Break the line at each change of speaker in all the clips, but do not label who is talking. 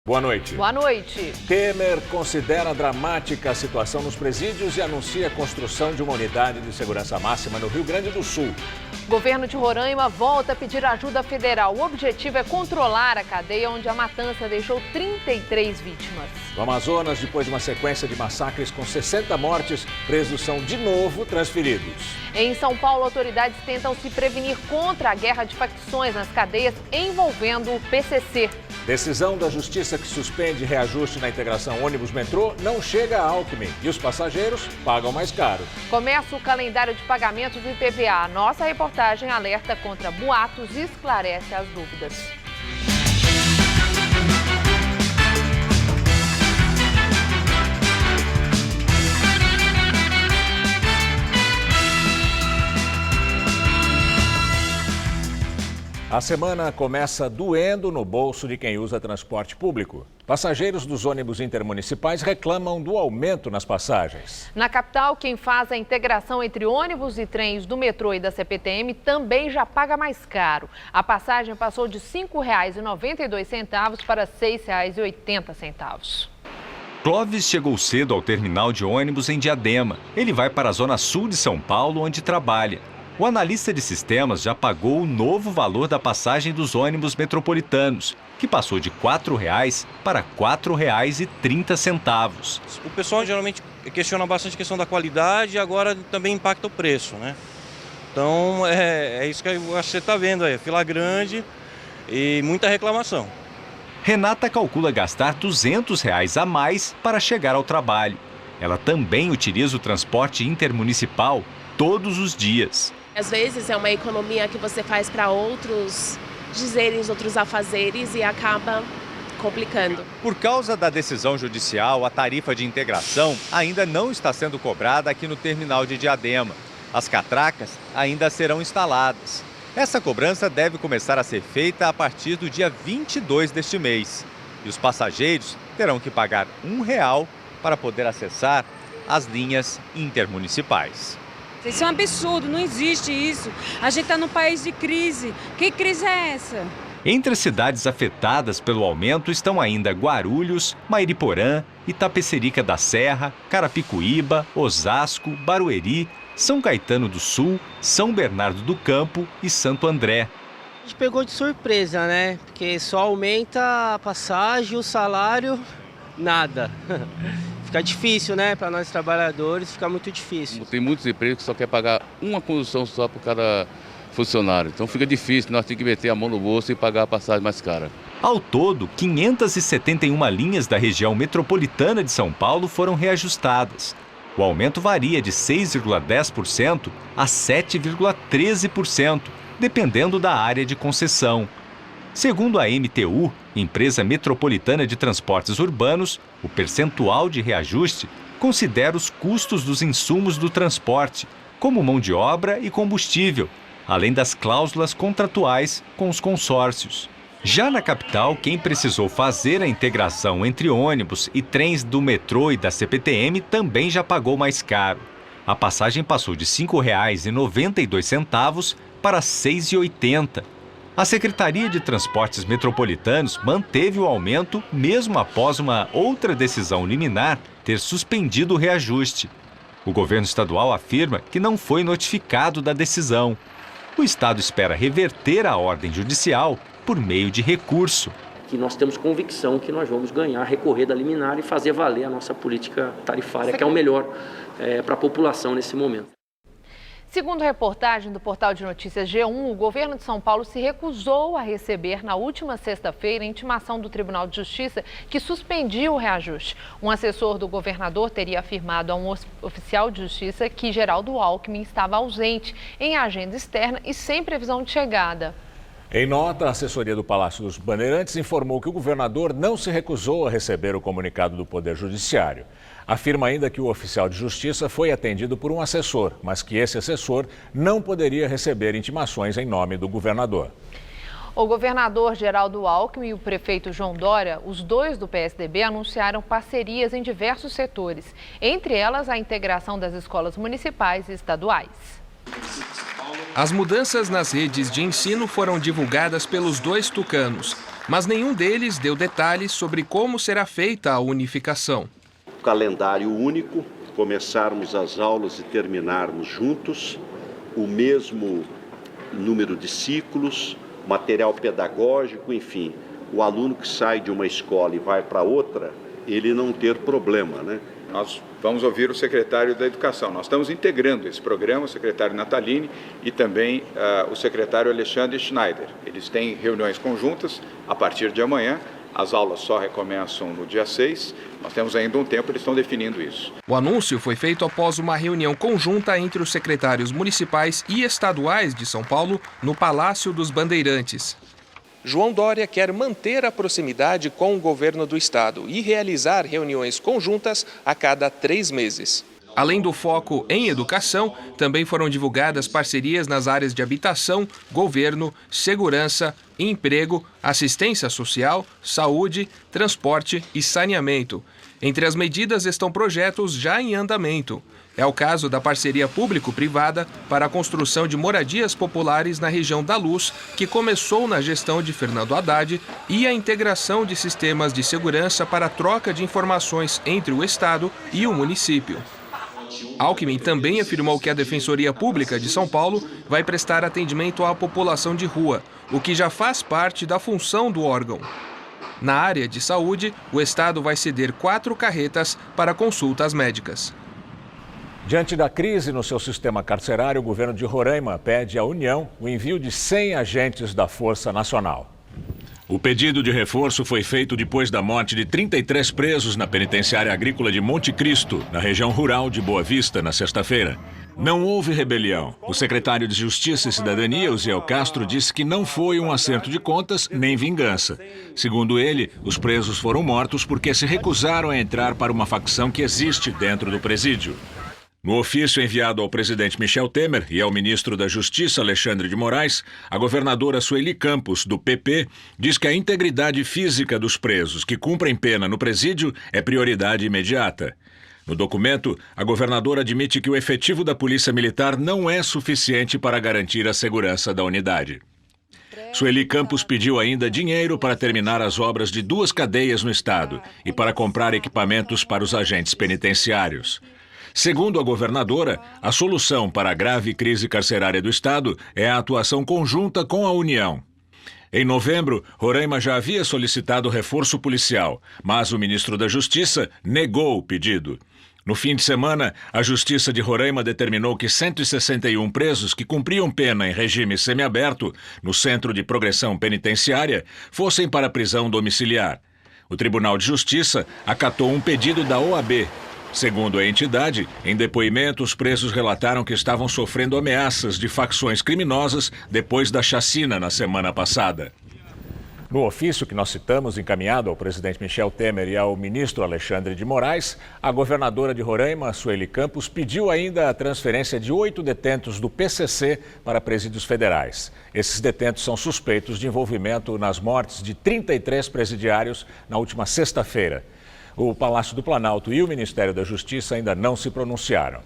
Boa noite.
Boa noite.
Temer considera dramática a situação nos presídios e anuncia a construção de uma unidade de segurança máxima no Rio Grande do Sul.
Governo de Roraima volta a pedir ajuda federal. O objetivo é controlar a cadeia onde a matança deixou 33 vítimas.
No Amazonas, depois de uma sequência de massacres com 60 mortes, presos são de novo transferidos.
Em São Paulo, autoridades tentam se prevenir contra a guerra de facções nas cadeias envolvendo o PCC.
Decisão da Justiça que suspende reajuste na integração ônibus-metrô não chega a Alckmin e os passageiros pagam mais caro.
Começa o calendário de pagamento do IPVA. A nossa reportagem alerta contra boatos e esclarece as dúvidas.
A semana começa doendo no bolso de quem usa transporte público. Passageiros dos ônibus intermunicipais reclamam do aumento nas passagens.
Na capital, quem faz a integração entre ônibus e trens do metrô e da CPTM também já paga mais caro. A passagem passou de R$ 5,92 para R$ 6,80.
Clóvis chegou cedo ao terminal de ônibus em Diadema. Ele vai para a zona sul de São Paulo, onde trabalha. O analista de sistemas já pagou o novo valor da passagem dos ônibus metropolitanos, que passou de R$ 4,00 para R$ 4,30.
O pessoal geralmente questiona bastante a questão da qualidade e agora também impacta o preço, né? Então é isso que eu acho que você está vendo aí, fila grande e muita reclamação.
Renata calcula gastar R$ 200 a mais para chegar ao trabalho. Ela também utiliza o transporte intermunicipal todos os dias.
Às vezes é uma economia que você faz para outros dizeres, outros afazeres e acaba complicando.
Por causa da decisão judicial, a tarifa de integração ainda não está sendo cobrada aqui no terminal de Diadema. As catracas ainda serão instaladas. Essa cobrança deve começar a ser feita a partir do dia 22 deste mês. E os passageiros terão que pagar R$ 1,00 para poder acessar as linhas intermunicipais.
Isso é um absurdo, não existe isso. A gente está num país de crise. Que crise é essa?
Entre as cidades afetadas pelo aumento estão ainda Guarulhos, Mairiporã, Itapecerica da Serra, Carapicuíba, Osasco, Barueri, São Caetano do Sul, São Bernardo do Campo e Santo André.
A gente pegou de surpresa, né? Porque só aumenta a passagem, o salário, nada. Fica difícil, né? Para nós trabalhadores, fica muito difícil.
Tem muitos empregos que só quer pagar uma condução só por cada funcionário. Então fica difícil, nós temos que meter a mão no bolso e pagar a passagem mais cara.
Ao todo, 571 linhas da região metropolitana de São Paulo foram reajustadas. O aumento varia de 6,10% a 7,13%, dependendo da área de concessão. Segundo a MTU, Empresa Metropolitana de Transportes Urbanos, o percentual de reajuste considera os custos dos insumos do transporte, como mão de obra e combustível, além das cláusulas contratuais com os consórcios. Já na capital, quem precisou fazer a integração entre ônibus e trens do metrô e da CPTM também já pagou mais caro. A passagem passou de R$ 5,92 para R$ 6,80. A Secretaria de Transportes Metropolitanos manteve o aumento mesmo após uma outra decisão liminar ter suspendido o reajuste. O governo estadual afirma que não foi notificado da decisão. O estado espera reverter a ordem judicial por meio de recurso.
Que nós temos convicção que nós vamos ganhar, recorrer da liminar e fazer valer a nossa política tarifária, que é o melhor para a população nesse momento.
Segundo reportagem do portal de notícias G1, o governo de São Paulo se recusou a receber na última sexta-feira a intimação do Tribunal de Justiça que suspendia o reajuste. Um assessor do governador teria afirmado a um oficial de justiça que Geraldo Alckmin estava ausente em agenda externa e sem previsão de chegada.
Em nota, a assessoria do Palácio dos Bandeirantes informou que o governador não se recusou a receber o comunicado do Poder Judiciário. Afirma ainda que o oficial de justiça foi atendido por um assessor, mas que esse assessor não poderia receber intimações em nome do governador.
O governador Geraldo Alckmin e o prefeito João Dória, os dois do PSDB, anunciaram parcerias em diversos setores, entre elas a integração das escolas municipais e estaduais.
As mudanças nas redes de ensino foram divulgadas pelos dois tucanos. mas nenhum deles deu detalhes sobre como será feita a unificação.
Calendário único, começarmos as aulas e terminarmos juntos, o mesmo número de ciclos, material pedagógico, enfim, o aluno que sai de uma escola e vai para outra, ele não ter problema, né?
Nós vamos ouvir o secretário da Educação. Nós estamos integrando esse programa, o secretário Natalini e também o secretário Alexandre Schneider. Eles têm reuniões conjuntas a partir de amanhã. As aulas só recomeçam no dia 6. Nós temos ainda um tempo, eles estão definindo isso.
O anúncio foi feito após uma reunião conjunta entre os secretários municipais e estaduais de São Paulo no Palácio dos Bandeirantes.
João Dória quer manter a proximidade com o governo do estado e realizar reuniões conjuntas a cada 3 meses.
Além do foco em educação, também foram divulgadas parcerias nas áreas de habitação, governo, segurança, emprego, assistência social, saúde, transporte e saneamento. Entre as medidas estão projetos já em andamento. É o caso da parceria público-privada para a construção de moradias populares na região da Luz, que começou na gestão de Fernando Haddad, e a integração de sistemas de segurança para a troca de informações entre o Estado e o município. Alckmin também afirmou que a Defensoria Pública de São Paulo vai prestar atendimento à população de rua, o que já faz parte da função do órgão. Na área de saúde, o Estado vai ceder 4 carretas para consultas médicas.
Diante da crise no seu sistema carcerário, o governo de Roraima pede à União o envio de 100 agentes da Força Nacional. O pedido de reforço foi feito depois da morte de 33 presos na penitenciária agrícola de Monte Cristo, na região rural de Boa Vista, na sexta-feira. Não houve rebelião. O secretário de Justiça e Cidadania, Uziel Castro, disse que não foi um acerto de contas nem vingança. Segundo ele, os presos foram mortos porque se recusaram a entrar para uma facção que existe dentro do presídio. No ofício enviado ao presidente Michel Temer e ao ministro da Justiça, Alexandre de Moraes, a governadora Sueli Campos, do PP, diz que a integridade física dos presos que cumprem pena no presídio é prioridade imediata. No documento, a governadora admite que o efetivo da Polícia Militar não é suficiente para garantir a segurança da unidade. Sueli Campos pediu ainda dinheiro para terminar as obras de 2 cadeias no estado e para comprar equipamentos para os agentes penitenciários. Segundo a governadora, a solução para a grave crise carcerária do estado é a atuação conjunta com a União. Em novembro, Roraima já havia solicitado reforço policial, mas o ministro da Justiça negou o pedido. No fim de semana, a Justiça de Roraima determinou que 161 presos que cumpriam pena em regime semiaberto no Centro de Progressão Penitenciária fossem para a prisão domiciliar. O Tribunal de Justiça acatou um pedido da OAB. Segundo a entidade, em depoimento, os presos relataram que estavam sofrendo ameaças de facções criminosas depois da chacina na semana passada. No ofício que nós citamos, encaminhado ao presidente Michel Temer e ao ministro Alexandre de Moraes, a governadora de Roraima, Sueli Campos, pediu ainda a transferência de 8 detentos do PCC para presídios federais. Esses detentos são suspeitos de envolvimento nas mortes de 33 presidiários na última sexta-feira. O Palácio do Planalto e o Ministério da Justiça ainda não se pronunciaram.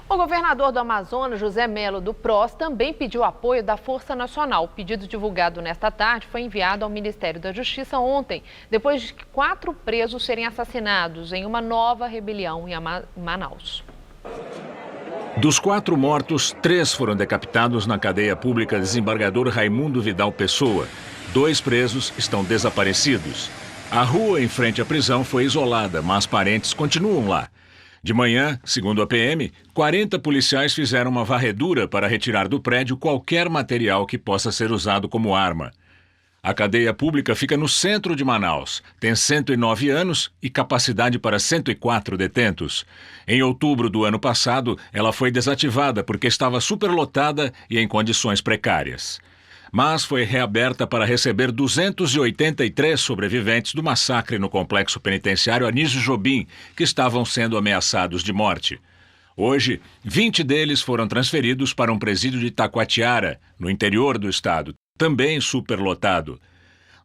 O governador do Amazonas, José Melo do PROS, também pediu apoio da Força Nacional. O pedido divulgado nesta tarde foi enviado ao Ministério da Justiça ontem, depois de 4 presos serem assassinados em uma nova rebelião em Manaus.
Dos 4 mortos, 3 foram decapitados na cadeia pública desembargador Raimundo Vidal Pessoa. 2 presos estão desaparecidos. A rua em frente à prisão foi isolada, mas parentes continuam lá. De manhã, segundo a PM, 40 policiais fizeram uma varredura para retirar do prédio qualquer material que possa ser usado como arma. A cadeia pública fica no centro de Manaus, tem 109 anos e capacidade para 104 detentos. Em outubro do ano passado, ela foi desativada porque estava superlotada e em condições precárias. Mas foi reaberta para receber 283 sobreviventes do massacre no complexo penitenciário Anísio Jobim, que estavam sendo ameaçados de morte. Hoje, 20 deles foram transferidos para um presídio de Taquatiara, no interior do estado, também superlotado.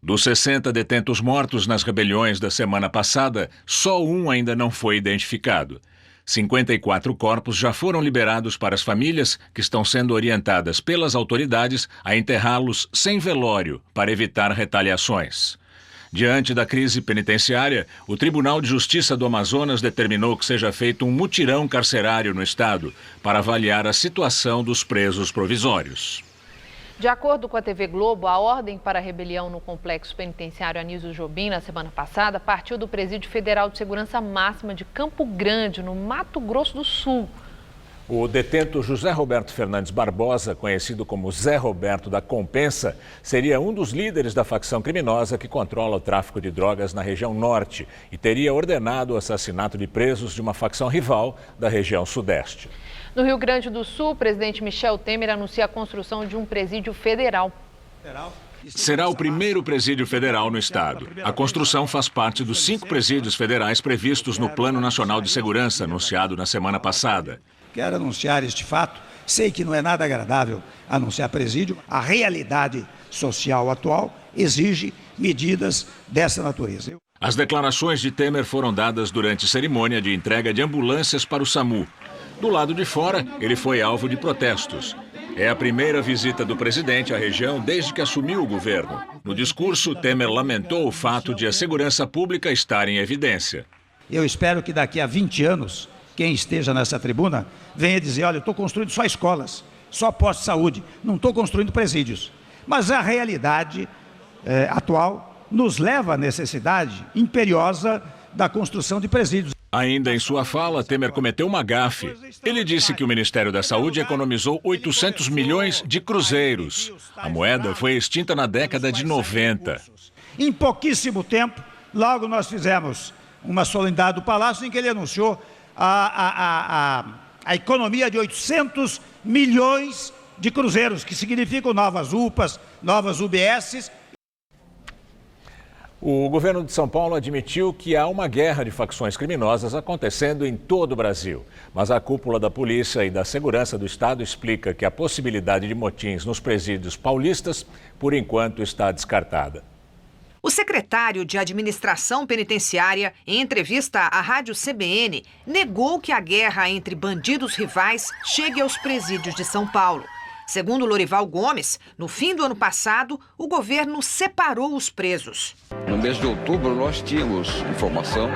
Dos 60 detentos mortos nas rebeliões da semana passada, só um ainda não foi identificado. 54 corpos já foram liberados para as famílias, que estão sendo orientadas pelas autoridades a enterrá-los sem velório para evitar retaliações. Diante da crise penitenciária, o Tribunal de Justiça do Amazonas determinou que seja feito um mutirão carcerário no estado para avaliar a situação dos presos provisórios.
De acordo com a TV Globo, a ordem para a rebelião no complexo penitenciário Anísio Jobim na semana passada partiu do Presídio Federal de Segurança Máxima de Campo Grande, no Mato Grosso do Sul.
O detento José Roberto Fernandes Barbosa, conhecido como Zé Roberto da Compensa, seria um dos líderes da facção criminosa que controla o tráfico de drogas na região norte e teria ordenado o assassinato de presos de uma facção rival da região sudeste.
No Rio Grande do Sul, o presidente Michel Temer anuncia a construção de um presídio federal.
Será o primeiro presídio federal no estado. A construção faz parte dos 5 presídios federais previstos no Plano Nacional de Segurança, anunciado na semana passada.
Quero anunciar este fato. Sei que não é nada agradável anunciar presídio. A realidade social atual exige medidas dessa natureza.
As declarações de Temer foram dadas durante cerimônia de entrega de ambulâncias para o SAMU. Do lado de fora, ele foi alvo de protestos. É a primeira visita do presidente à região desde que assumiu o governo. No discurso, Temer lamentou o fato de a segurança pública estar em evidência.
Eu espero que daqui a 20 anos, quem esteja nessa tribuna venha dizer, olha, eu estou construindo só escolas, só postos de saúde, não estou construindo presídios. Mas a realidade atual nos leva à necessidade imperiosa da construção de presídios.
Ainda em sua fala, Temer cometeu uma gafe. Ele disse que o Ministério da Saúde economizou 800 milhões de cruzeiros. A moeda foi extinta na década de 90.
Em pouquíssimo tempo, logo nós fizemos uma solenidade do Palácio em que ele anunciou a economia de 800 milhões de cruzeiros, que significam novas UPAs, novas UBSs.
O governo de São Paulo admitiu que há uma guerra de facções criminosas acontecendo em todo o Brasil. Mas a cúpula da polícia e da segurança do estado explica que a possibilidade de motins nos presídios paulistas, por enquanto, está descartada.
O secretário de Administração Penitenciária, em entrevista à rádio CBN, negou que a guerra entre bandidos rivais chegue aos presídios de São Paulo. Segundo Lorival Gomes, no fim do ano passado, o governo separou os presos.
No mês de outubro, nós tínhamos informação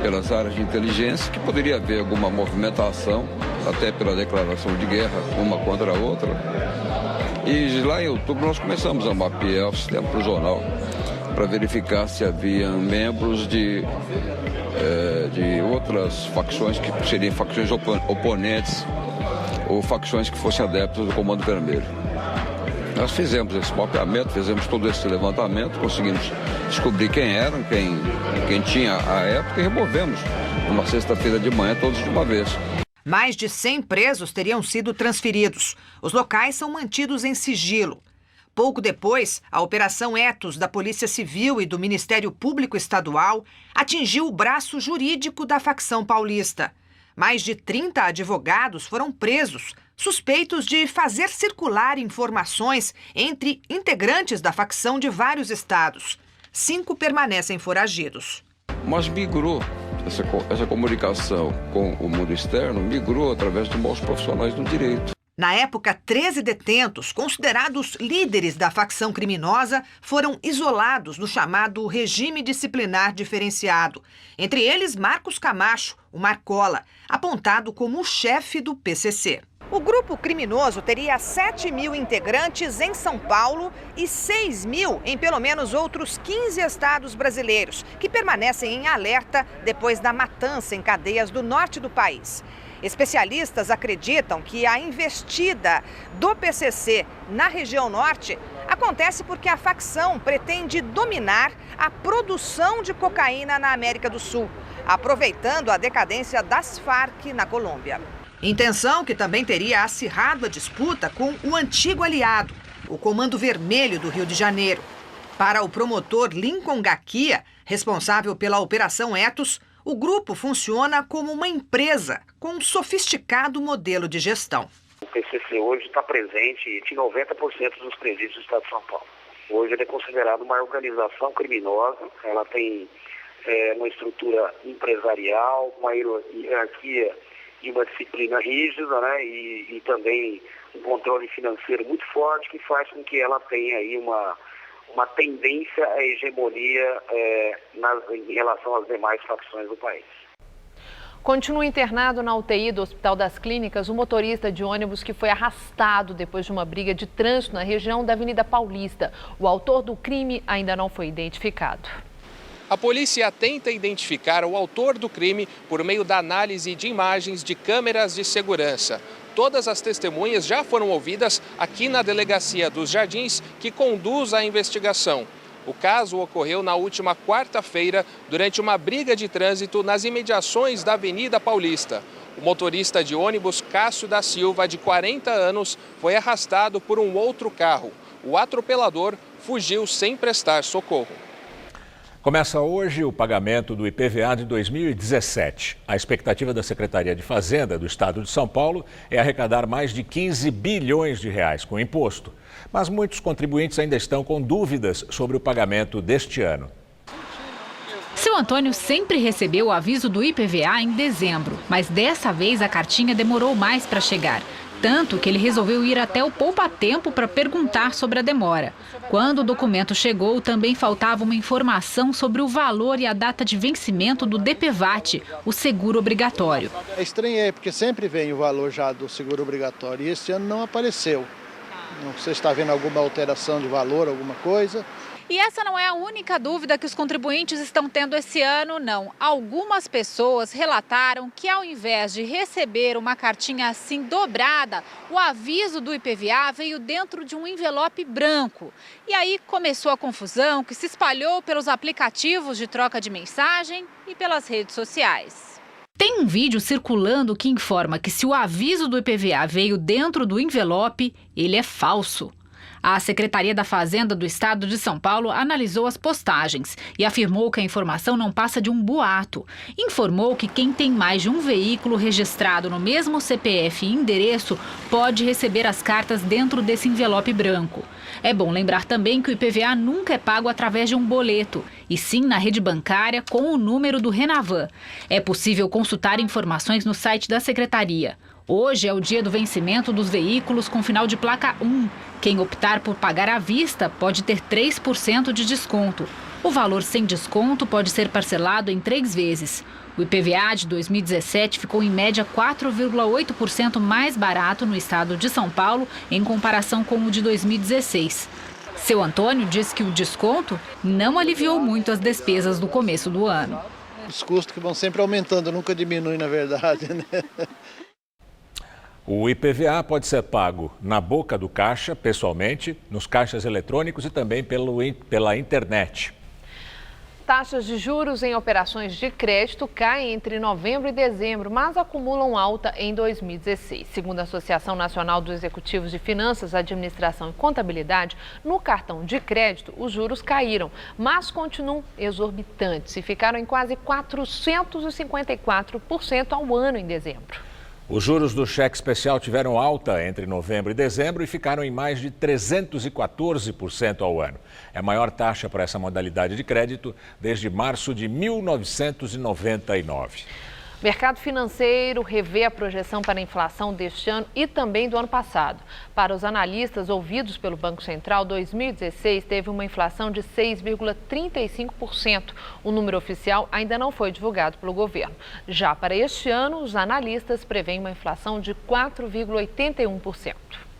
pelas áreas de inteligência que poderia haver alguma movimentação, até pela declaração de guerra, uma contra a outra. E lá em outubro nós começamos a mapear o sistema prisional para verificar se havia membros de outras facções que seriam facções oponentes ou facções que fossem adeptos do Comando Vermelho. Nós fizemos esse mapeamento, fizemos todo esse levantamento, conseguimos descobrir quem eram, quem tinha à época e removemos numa sexta-feira de manhã todos de uma vez.
Mais de 100 presos teriam sido transferidos. Os locais são mantidos em sigilo. Pouco depois, a Operação Etos da Polícia Civil e do Ministério Público Estadual atingiu o braço jurídico da facção paulista. Mais de 30 advogados foram presos, suspeitos de fazer circular informações entre integrantes da facção de vários estados. 5 permanecem foragidos.
Mas migrou, essa comunicação com o mundo externo migrou através de maus profissionais do direito.
Na época, 13 detentos, considerados líderes da facção criminosa, foram isolados no chamado regime disciplinar diferenciado. Entre eles, Marcos Camacho, o Marcola, apontado como o chefe do PCC. O grupo criminoso teria 7 mil integrantes em São Paulo e 6 mil em pelo menos outros 15 estados brasileiros, que permanecem em alerta depois da matança em cadeias do norte do país. Especialistas acreditam que a investida do PCC na região norte acontece porque a facção pretende dominar a produção de cocaína na América do Sul, aproveitando a decadência das Farc na Colômbia. Intenção que também teria acirrado a disputa com o antigo aliado, o Comando Vermelho do Rio de Janeiro. Para o promotor Lincoln Gaquia, responsável pela Operação Etos, o grupo funciona como uma empresa com um sofisticado modelo de gestão.
O PCC hoje está presente em 90% dos presídios do estado de São Paulo. Hoje ele é considerado uma organização criminosa, ela tem uma estrutura empresarial, uma hierarquia e uma disciplina rígida, né? E também um controle financeiro muito forte, que faz com que ela tenha aí uma tendência à hegemonia em relação às demais facções do país.
Continua internado na UTI do Hospital das Clínicas o motorista de ônibus que foi arrastado depois de uma briga de trânsito na região da Avenida Paulista. O autor do crime ainda não foi identificado.
A polícia tenta identificar o autor do crime por meio da análise de imagens de câmeras de segurança. Todas as testemunhas já foram ouvidas aqui na Delegacia dos Jardins, que conduz a investigação. O caso ocorreu na última quarta-feira, durante uma briga de trânsito nas imediações da Avenida Paulista. O motorista de ônibus Cássio da Silva, de 40 anos, foi arrastado por um outro carro. O atropelador fugiu sem prestar socorro.
Começa hoje o pagamento do IPVA de 2017. A expectativa da Secretaria de Fazenda do Estado de São Paulo é arrecadar mais de 15 bilhões de reais com imposto. Mas muitos contribuintes ainda estão com dúvidas sobre o pagamento deste ano.
Seu Antônio sempre recebeu o aviso do IPVA em dezembro, mas dessa vez a cartinha demorou mais para chegar. Tanto que ele resolveu ir até o Poupa Tempo para perguntar sobre a demora. Quando o documento chegou, também faltava uma informação sobre o valor e a data de vencimento do DPVAT, o seguro obrigatório.
Estranhei, porque sempre vem o valor já do seguro obrigatório e esse ano não apareceu. Você está vendo alguma alteração de valor, alguma coisa?
E essa não é a única dúvida que os contribuintes estão tendo esse ano, não. Algumas pessoas relataram que, ao invés de receber uma cartinha assim dobrada, o aviso do IPVA veio dentro de um envelope branco. E aí começou a confusão que se espalhou pelos aplicativos de troca de mensagem e pelas redes sociais. Tem um vídeo circulando que informa que se o aviso do IPVA veio dentro do envelope, ele é falso. A Secretaria da Fazenda do Estado de São Paulo analisou as postagens e afirmou que a informação não passa de um boato. Informou que quem tem mais de um veículo registrado no mesmo CPF e endereço pode receber as cartas dentro desse envelope branco. É bom lembrar também que o IPVA nunca é pago através de um boleto, e sim na rede bancária com o número do Renavan. É possível consultar informações no site da Secretaria. Hoje é o dia do vencimento dos veículos com final de placa 1. Quem optar por pagar à vista pode ter 3% de desconto. O valor sem desconto pode ser parcelado em 3 vezes. O IPVA de 2017 ficou em média 4,8% mais barato no estado de São Paulo em comparação com o de 2016. Seu Antônio diz que o desconto não aliviou muito as despesas do começo do ano.
Os custos que vão sempre aumentando, nunca diminuem, na verdade, né?
O IPVA pode ser pago na boca do caixa, pessoalmente, nos caixas eletrônicos e também pela internet.
Taxas de juros em operações de crédito caem entre novembro e dezembro, mas acumulam alta em 2016. Segundo a Associação Nacional dos Executivos de Finanças, Administração e Contabilidade, no cartão de crédito os juros caíram, mas continuam exorbitantes e ficaram em quase 454% ao ano em dezembro.
Os juros do cheque especial tiveram alta entre novembro e dezembro e ficaram em mais de 314% ao ano. É a maior taxa para essa modalidade de crédito desde março de 1999.
O mercado financeiro revê a projeção para a inflação deste ano e também do ano passado. Para os analistas ouvidos pelo Banco Central, 2016 teve uma inflação de 6,35%. O número oficial ainda não foi divulgado pelo governo. Já para este ano, os analistas prevêem uma inflação de 4,81%.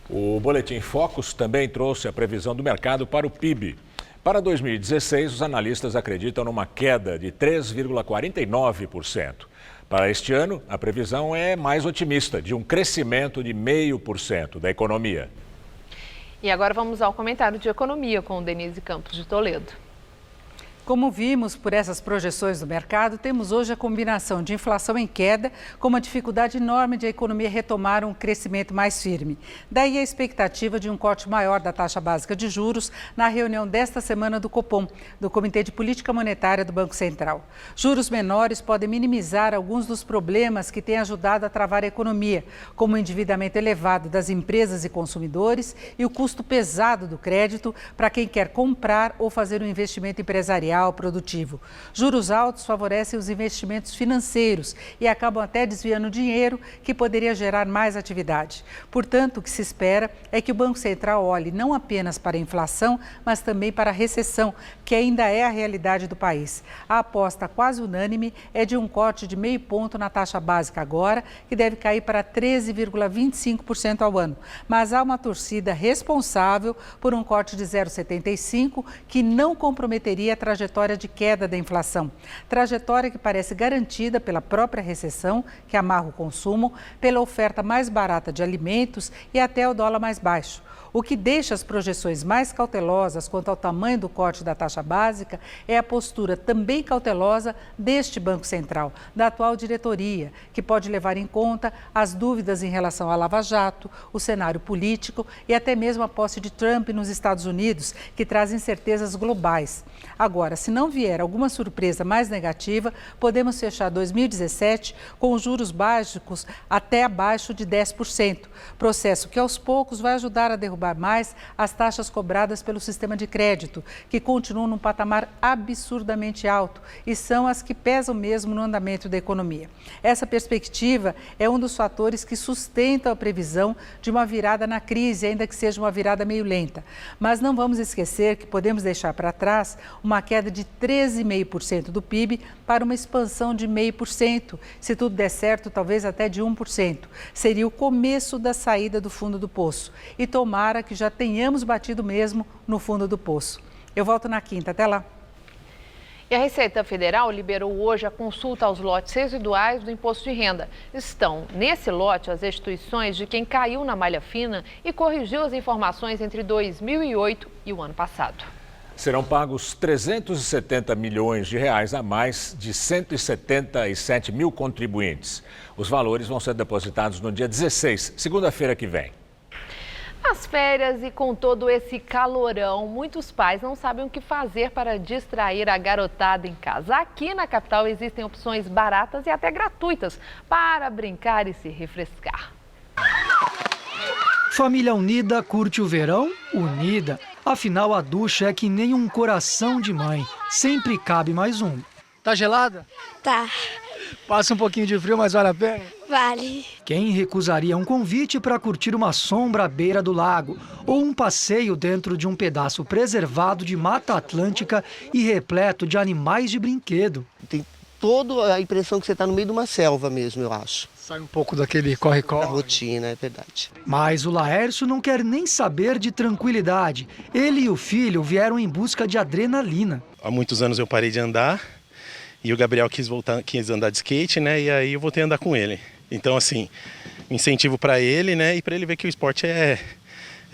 O Boletim Focus também trouxe a previsão do mercado para o PIB. Para 2016, os analistas acreditam numa queda de 3,49%. Para este ano, a previsão é mais otimista, de um crescimento de 0,5% da economia.
E agora vamos ao comentário de economia com Denise Campos de Toledo.
Como vimos por essas projeções do mercado, temos hoje a combinação de inflação em queda com uma dificuldade enorme de a economia retomar um crescimento mais firme. Daí a expectativa de um corte maior da taxa básica de juros na reunião desta semana do Copom, do Comitê de Política Monetária do Banco Central. Juros menores podem minimizar alguns dos problemas que têm ajudado a travar a economia, como o endividamento elevado das empresas e consumidores e o custo pesado do crédito para quem quer comprar ou fazer um investimento empresarial industrial, produtivo. Juros altos favorecem os investimentos financeiros e acabam até desviando dinheiro que poderia gerar mais atividade. Portanto, o que se espera é que o Banco Central olhe não apenas para a inflação, mas também para a recessão, que ainda é a realidade do país. A aposta quase unânime é de um corte de meio ponto na taxa básica agora, que deve cair para 13,25% ao ano. Mas há uma torcida responsável por um corte de 0,75%, que não comprometeria a trajetória de queda da inflação. Trajetória que parece garantida pela própria recessão, que amarra o consumo, pela oferta mais barata de alimentos e até o dólar mais baixo. O que deixa as projeções mais cautelosas quanto ao tamanho do corte da taxa básica é a postura também cautelosa deste Banco Central, da atual diretoria, que pode levar em conta as dúvidas em relação à Lava Jato, o cenário político e até mesmo a posse de Trump nos Estados Unidos, que traz incertezas globais. Agora, se não vier alguma surpresa mais negativa, podemos fechar 2017 com os juros básicos até abaixo de 10%, processo que aos poucos vai ajudar a derrubar mais as taxas cobradas pelo sistema de crédito, que continuam num patamar absurdamente alto e são as que pesam mesmo no andamento da economia. Essa perspectiva é um dos fatores que sustentam a previsão de uma virada na crise, ainda que seja uma virada meio lenta. Mas não vamos esquecer que podemos deixar para trás uma queda de 13,5% do PIB para uma expansão de 0,5%. Se tudo der certo, talvez até de 1%. Seria o começo da saída do fundo do poço. E tomara que já tenhamos batido mesmo no fundo do poço. Eu volto na quinta. Até lá.
E a Receita Federal liberou hoje a consulta aos lotes residuais do imposto de renda. Estão nesse lote as instituições de quem caiu na malha fina e corrigiu as informações entre 2008 e o ano passado.
Serão pagos 370 milhões de reais a mais de 177 mil contribuintes. Os valores vão ser depositados no dia 16, segunda-feira que vem.
Nas férias e com todo esse calorão, muitos pais não sabem o que fazer para distrair a garotada em casa. Aqui na capital existem opções baratas e até gratuitas para brincar e se refrescar.
Família unida curte o verão? Unida. Afinal, a ducha é que nem um coração de mãe. Sempre cabe mais um. Tá gelada?
Tá.
Passa um pouquinho de frio, mas vale a pena?
Vale.
Quem recusaria um convite para curtir uma sombra à beira do lago ou um passeio dentro de um pedaço preservado de Mata Atlântica e repleto de animais de brinquedo?
Tem toda a impressão que você está no meio de uma selva mesmo, eu acho.
Sai um pouco daquele corre-corre.
Da rotina, é verdade.
Mas o Laércio não quer nem saber de tranquilidade. Ele e o filho vieram em busca de adrenalina.
Há muitos anos eu parei de andar. E o Gabriel quis andar de skate, né? E aí eu voltei a andar com ele. Então, assim, incentivo para ele, né? E para ele ver que o esporte é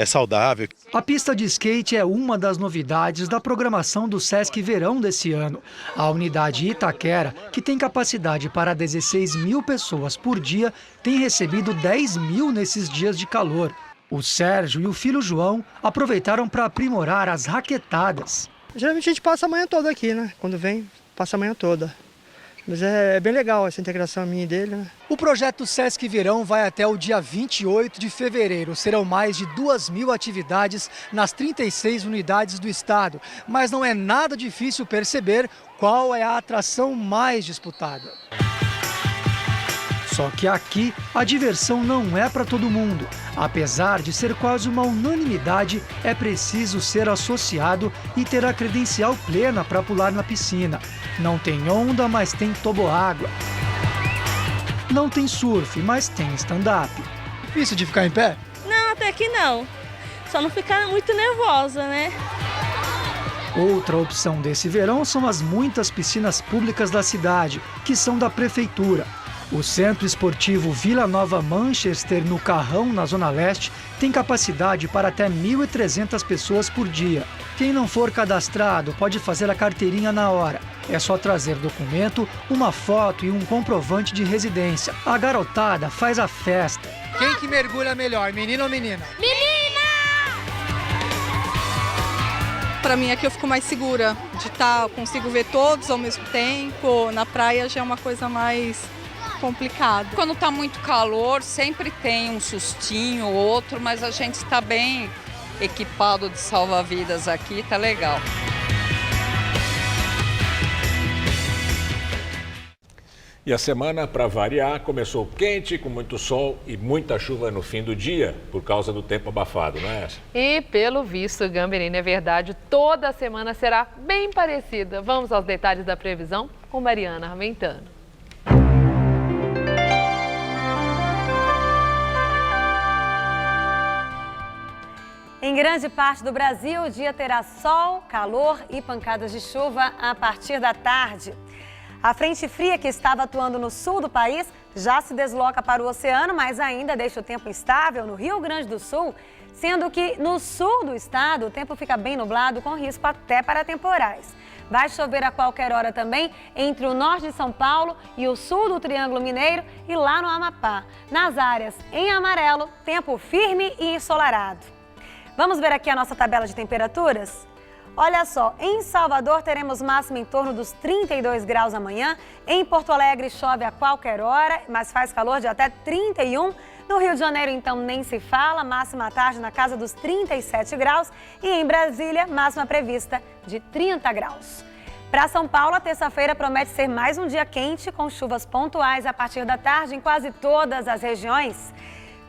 saudável.
A pista de skate é uma das novidades da programação do Sesc Verão desse ano. A unidade Itaquera, que tem capacidade para 16 mil pessoas por dia, tem recebido 10 mil nesses dias de calor. O Sérgio e o filho João aproveitaram para aprimorar as raquetadas.
Geralmente a gente passa a manhã toda aqui, né? Quando vem, passa a manhã toda. Mas é bem legal essa integração minha e dele, né?
O projeto Sesc Verão vai até o dia 28 de fevereiro. Serão mais de 2.000 atividades nas 36 unidades do estado. Mas não é nada difícil perceber qual é a atração mais disputada. Só que aqui a diversão não é para todo mundo. Apesar de ser quase uma unanimidade, é preciso ser associado e ter a credencial plena para pular na piscina. Não tem onda, mas tem toboágua. Não tem surf, mas tem stand-up. Difícil de ficar em pé?
Não, até que não. Só não ficar muito nervosa, né?
Outra opção desse verão são as muitas piscinas públicas da cidade, que são da prefeitura. O Centro Esportivo Vila Nova Manchester, no Carrão, na Zona Leste, tem capacidade para até 1.300 pessoas por dia. Quem não for cadastrado pode fazer a carteirinha na hora. É só trazer documento, uma foto e um comprovante de residência. A garotada faz a festa. Quem que mergulha melhor, menino ou menina?
Menina!
Para mim aqui eu fico mais segura de estar, consigo ver todos ao mesmo tempo. Na praia já é uma coisa mais complicado.
Quando está muito calor, sempre tem um sustinho ou outro, mas a gente está bem equipado de salva-vidas aqui, tá legal.
E a semana, para variar, começou quente, com muito sol e muita chuva no fim do dia, por causa do tempo abafado, não é?
E, pelo visto, Gamberini, é verdade, toda semana será bem parecida. Vamos aos detalhes da previsão com Mariana Armentano.
Em grande parte do Brasil, o dia terá sol, calor e pancadas de chuva a partir da tarde. A frente fria que estava atuando no sul do país já se desloca para o oceano, mas ainda deixa o tempo instável no Rio Grande do Sul, sendo que no sul do estado o tempo fica bem nublado, com risco até para temporais. Vai chover a qualquer hora também entre o norte de São Paulo e o sul do Triângulo Mineiro e lá no Amapá. Nas áreas em amarelo, tempo firme e ensolarado. Vamos ver aqui a nossa tabela de temperaturas? Olha só, em Salvador teremos máxima em torno dos 32 graus amanhã. Em Porto Alegre chove a qualquer hora, mas faz calor de até 31. No Rio de Janeiro, então, nem se fala, máxima à tarde na casa dos 37 graus. E em Brasília, máxima prevista de 30 graus. Para São Paulo, a terça-feira promete ser mais um dia quente, com chuvas pontuais a partir da tarde em quase todas as regiões.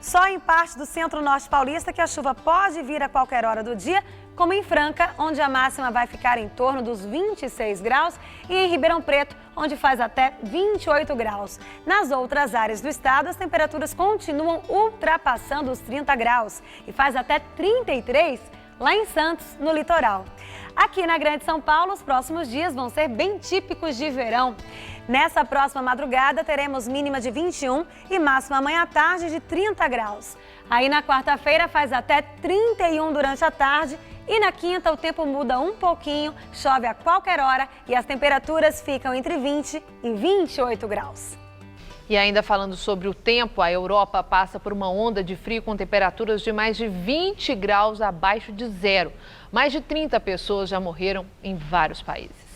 Só em parte do centro-norte paulista que a chuva pode vir a qualquer hora do dia, como em Franca, onde a máxima vai ficar em torno dos 26 graus, e em Ribeirão Preto, onde faz até 28 graus. Nas outras áreas do estado, as temperaturas continuam ultrapassando os 30 graus e faz até 33 lá em Santos, no litoral. Aqui na Grande São Paulo, os próximos dias vão ser bem típicos de verão. Nessa próxima madrugada, teremos mínima de 21 e máxima amanhã à tarde de 30 graus. Aí na quarta-feira faz até 31 durante a tarde e na quinta o tempo muda um pouquinho, chove a qualquer hora e as temperaturas ficam entre 20 e 28 graus.
E ainda falando sobre o tempo, a Europa passa por uma onda de frio com temperaturas de mais de 20 graus abaixo de zero. Mais de 30 pessoas já morreram em vários países.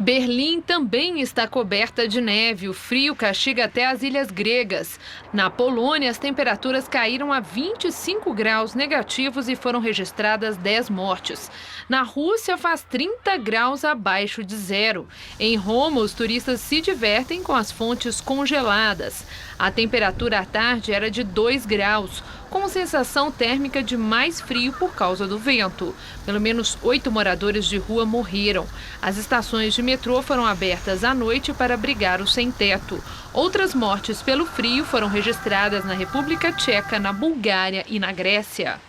Berlim também está coberta de neve. O frio castiga até as ilhas gregas. Na Polônia, as temperaturas caíram a 25 graus negativos e foram registradas 10 mortes. Na Rússia, faz 30 graus abaixo de zero. Em Roma, os turistas se divertem com as fontes congeladas. A temperatura à tarde era de 2 graus, com sensação térmica de mais frio por causa do vento. Pelo menos 8 moradores de rua morreram. As estações de metrô foram abertas à noite para abrigar os sem-teto. Outras mortes pelo frio foram registradas na República Tcheca, na Bulgária e na Grécia.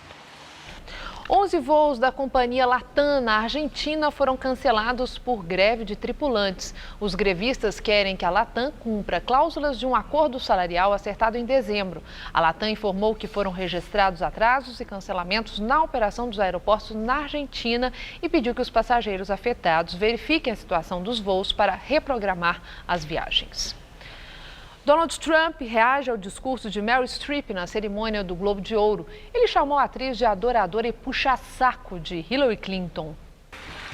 11 voos da companhia Latam na Argentina foram cancelados por greve de tripulantes. Os grevistas querem que a Latam cumpra cláusulas de um acordo salarial acertado em dezembro. A Latam informou que foram registrados atrasos e cancelamentos na operação dos aeroportos na Argentina e pediu que os passageiros afetados verifiquem a situação dos voos para reprogramar as viagens. Donald Trump reage ao discurso de Meryl Streep na cerimônia do Globo de Ouro. Ele chamou a atriz de adoradora e puxa-saco de Hillary Clinton.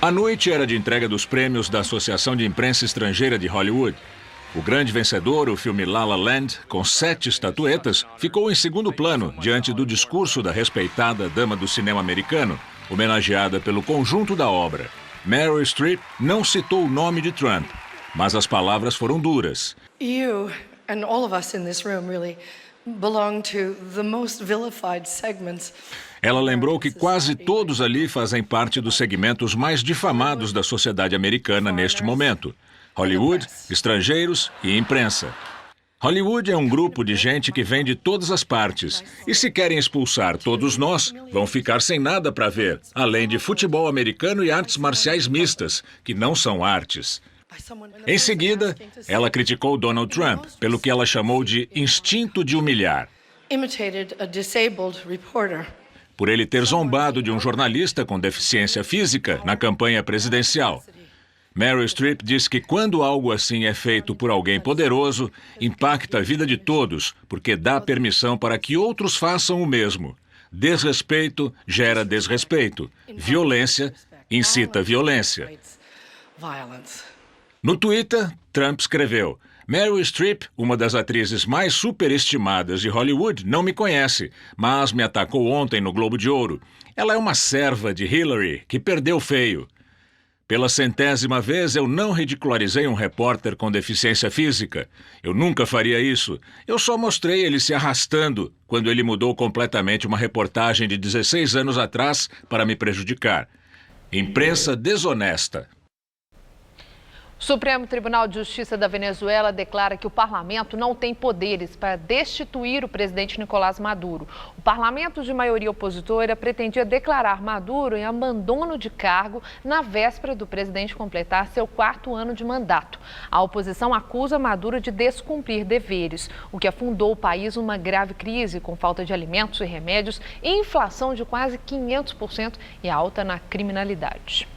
A noite era de entrega dos prêmios da Associação de Imprensa Estrangeira de Hollywood. O grande vencedor, o filme La La Land, com 7 estatuetas, ficou em segundo plano diante do discurso da respeitada dama do cinema americano, homenageada pelo conjunto da obra. Meryl Streep não citou o nome de Trump, mas as palavras foram duras.
You and all of us in this room really belong to the most vilified segments.
Ela lembrou que quase todos ali fazem parte dos segmentos mais difamados da sociedade americana neste momento: Hollywood, estrangeiros e imprensa. Hollywood é um grupo de gente que vem de todas as partes. E se querem expulsar todos nós, vão ficar sem nada para ver, além de futebol americano e artes marciais mistas, que não são artes. Em seguida, ela criticou Donald Trump pelo que ela chamou de instinto de humilhar. Por ele ter zombado de um jornalista com deficiência física na campanha presidencial. Meryl Streep diz que quando algo assim é feito por alguém poderoso, impacta a vida de todos, porque dá permissão para que outros façam o mesmo. Desrespeito gera desrespeito. Violência incita violência. No Twitter, Trump escreveu: Meryl Streep, uma das atrizes mais superestimadas de Hollywood, não me conhece, mas me atacou ontem no Globo de Ouro. Ela é uma serva de Hillary que perdeu feio. Pela 100ª vez, eu não ridicularizei um repórter com deficiência física. Eu nunca faria isso. Eu só mostrei ele se arrastando quando ele mudou completamente uma reportagem de 16 anos atrás para me prejudicar. Imprensa desonesta.
O Supremo Tribunal de Justiça da Venezuela declara que o parlamento não tem poderes para destituir o presidente Nicolás Maduro. O parlamento de maioria opositora pretendia declarar Maduro em abandono de cargo na véspera do presidente completar seu 4º ano de mandato. A oposição acusa Maduro de descumprir deveres, o que afundou o país numa grave crise com falta de alimentos e remédios, inflação de quase 500% e alta na criminalidade.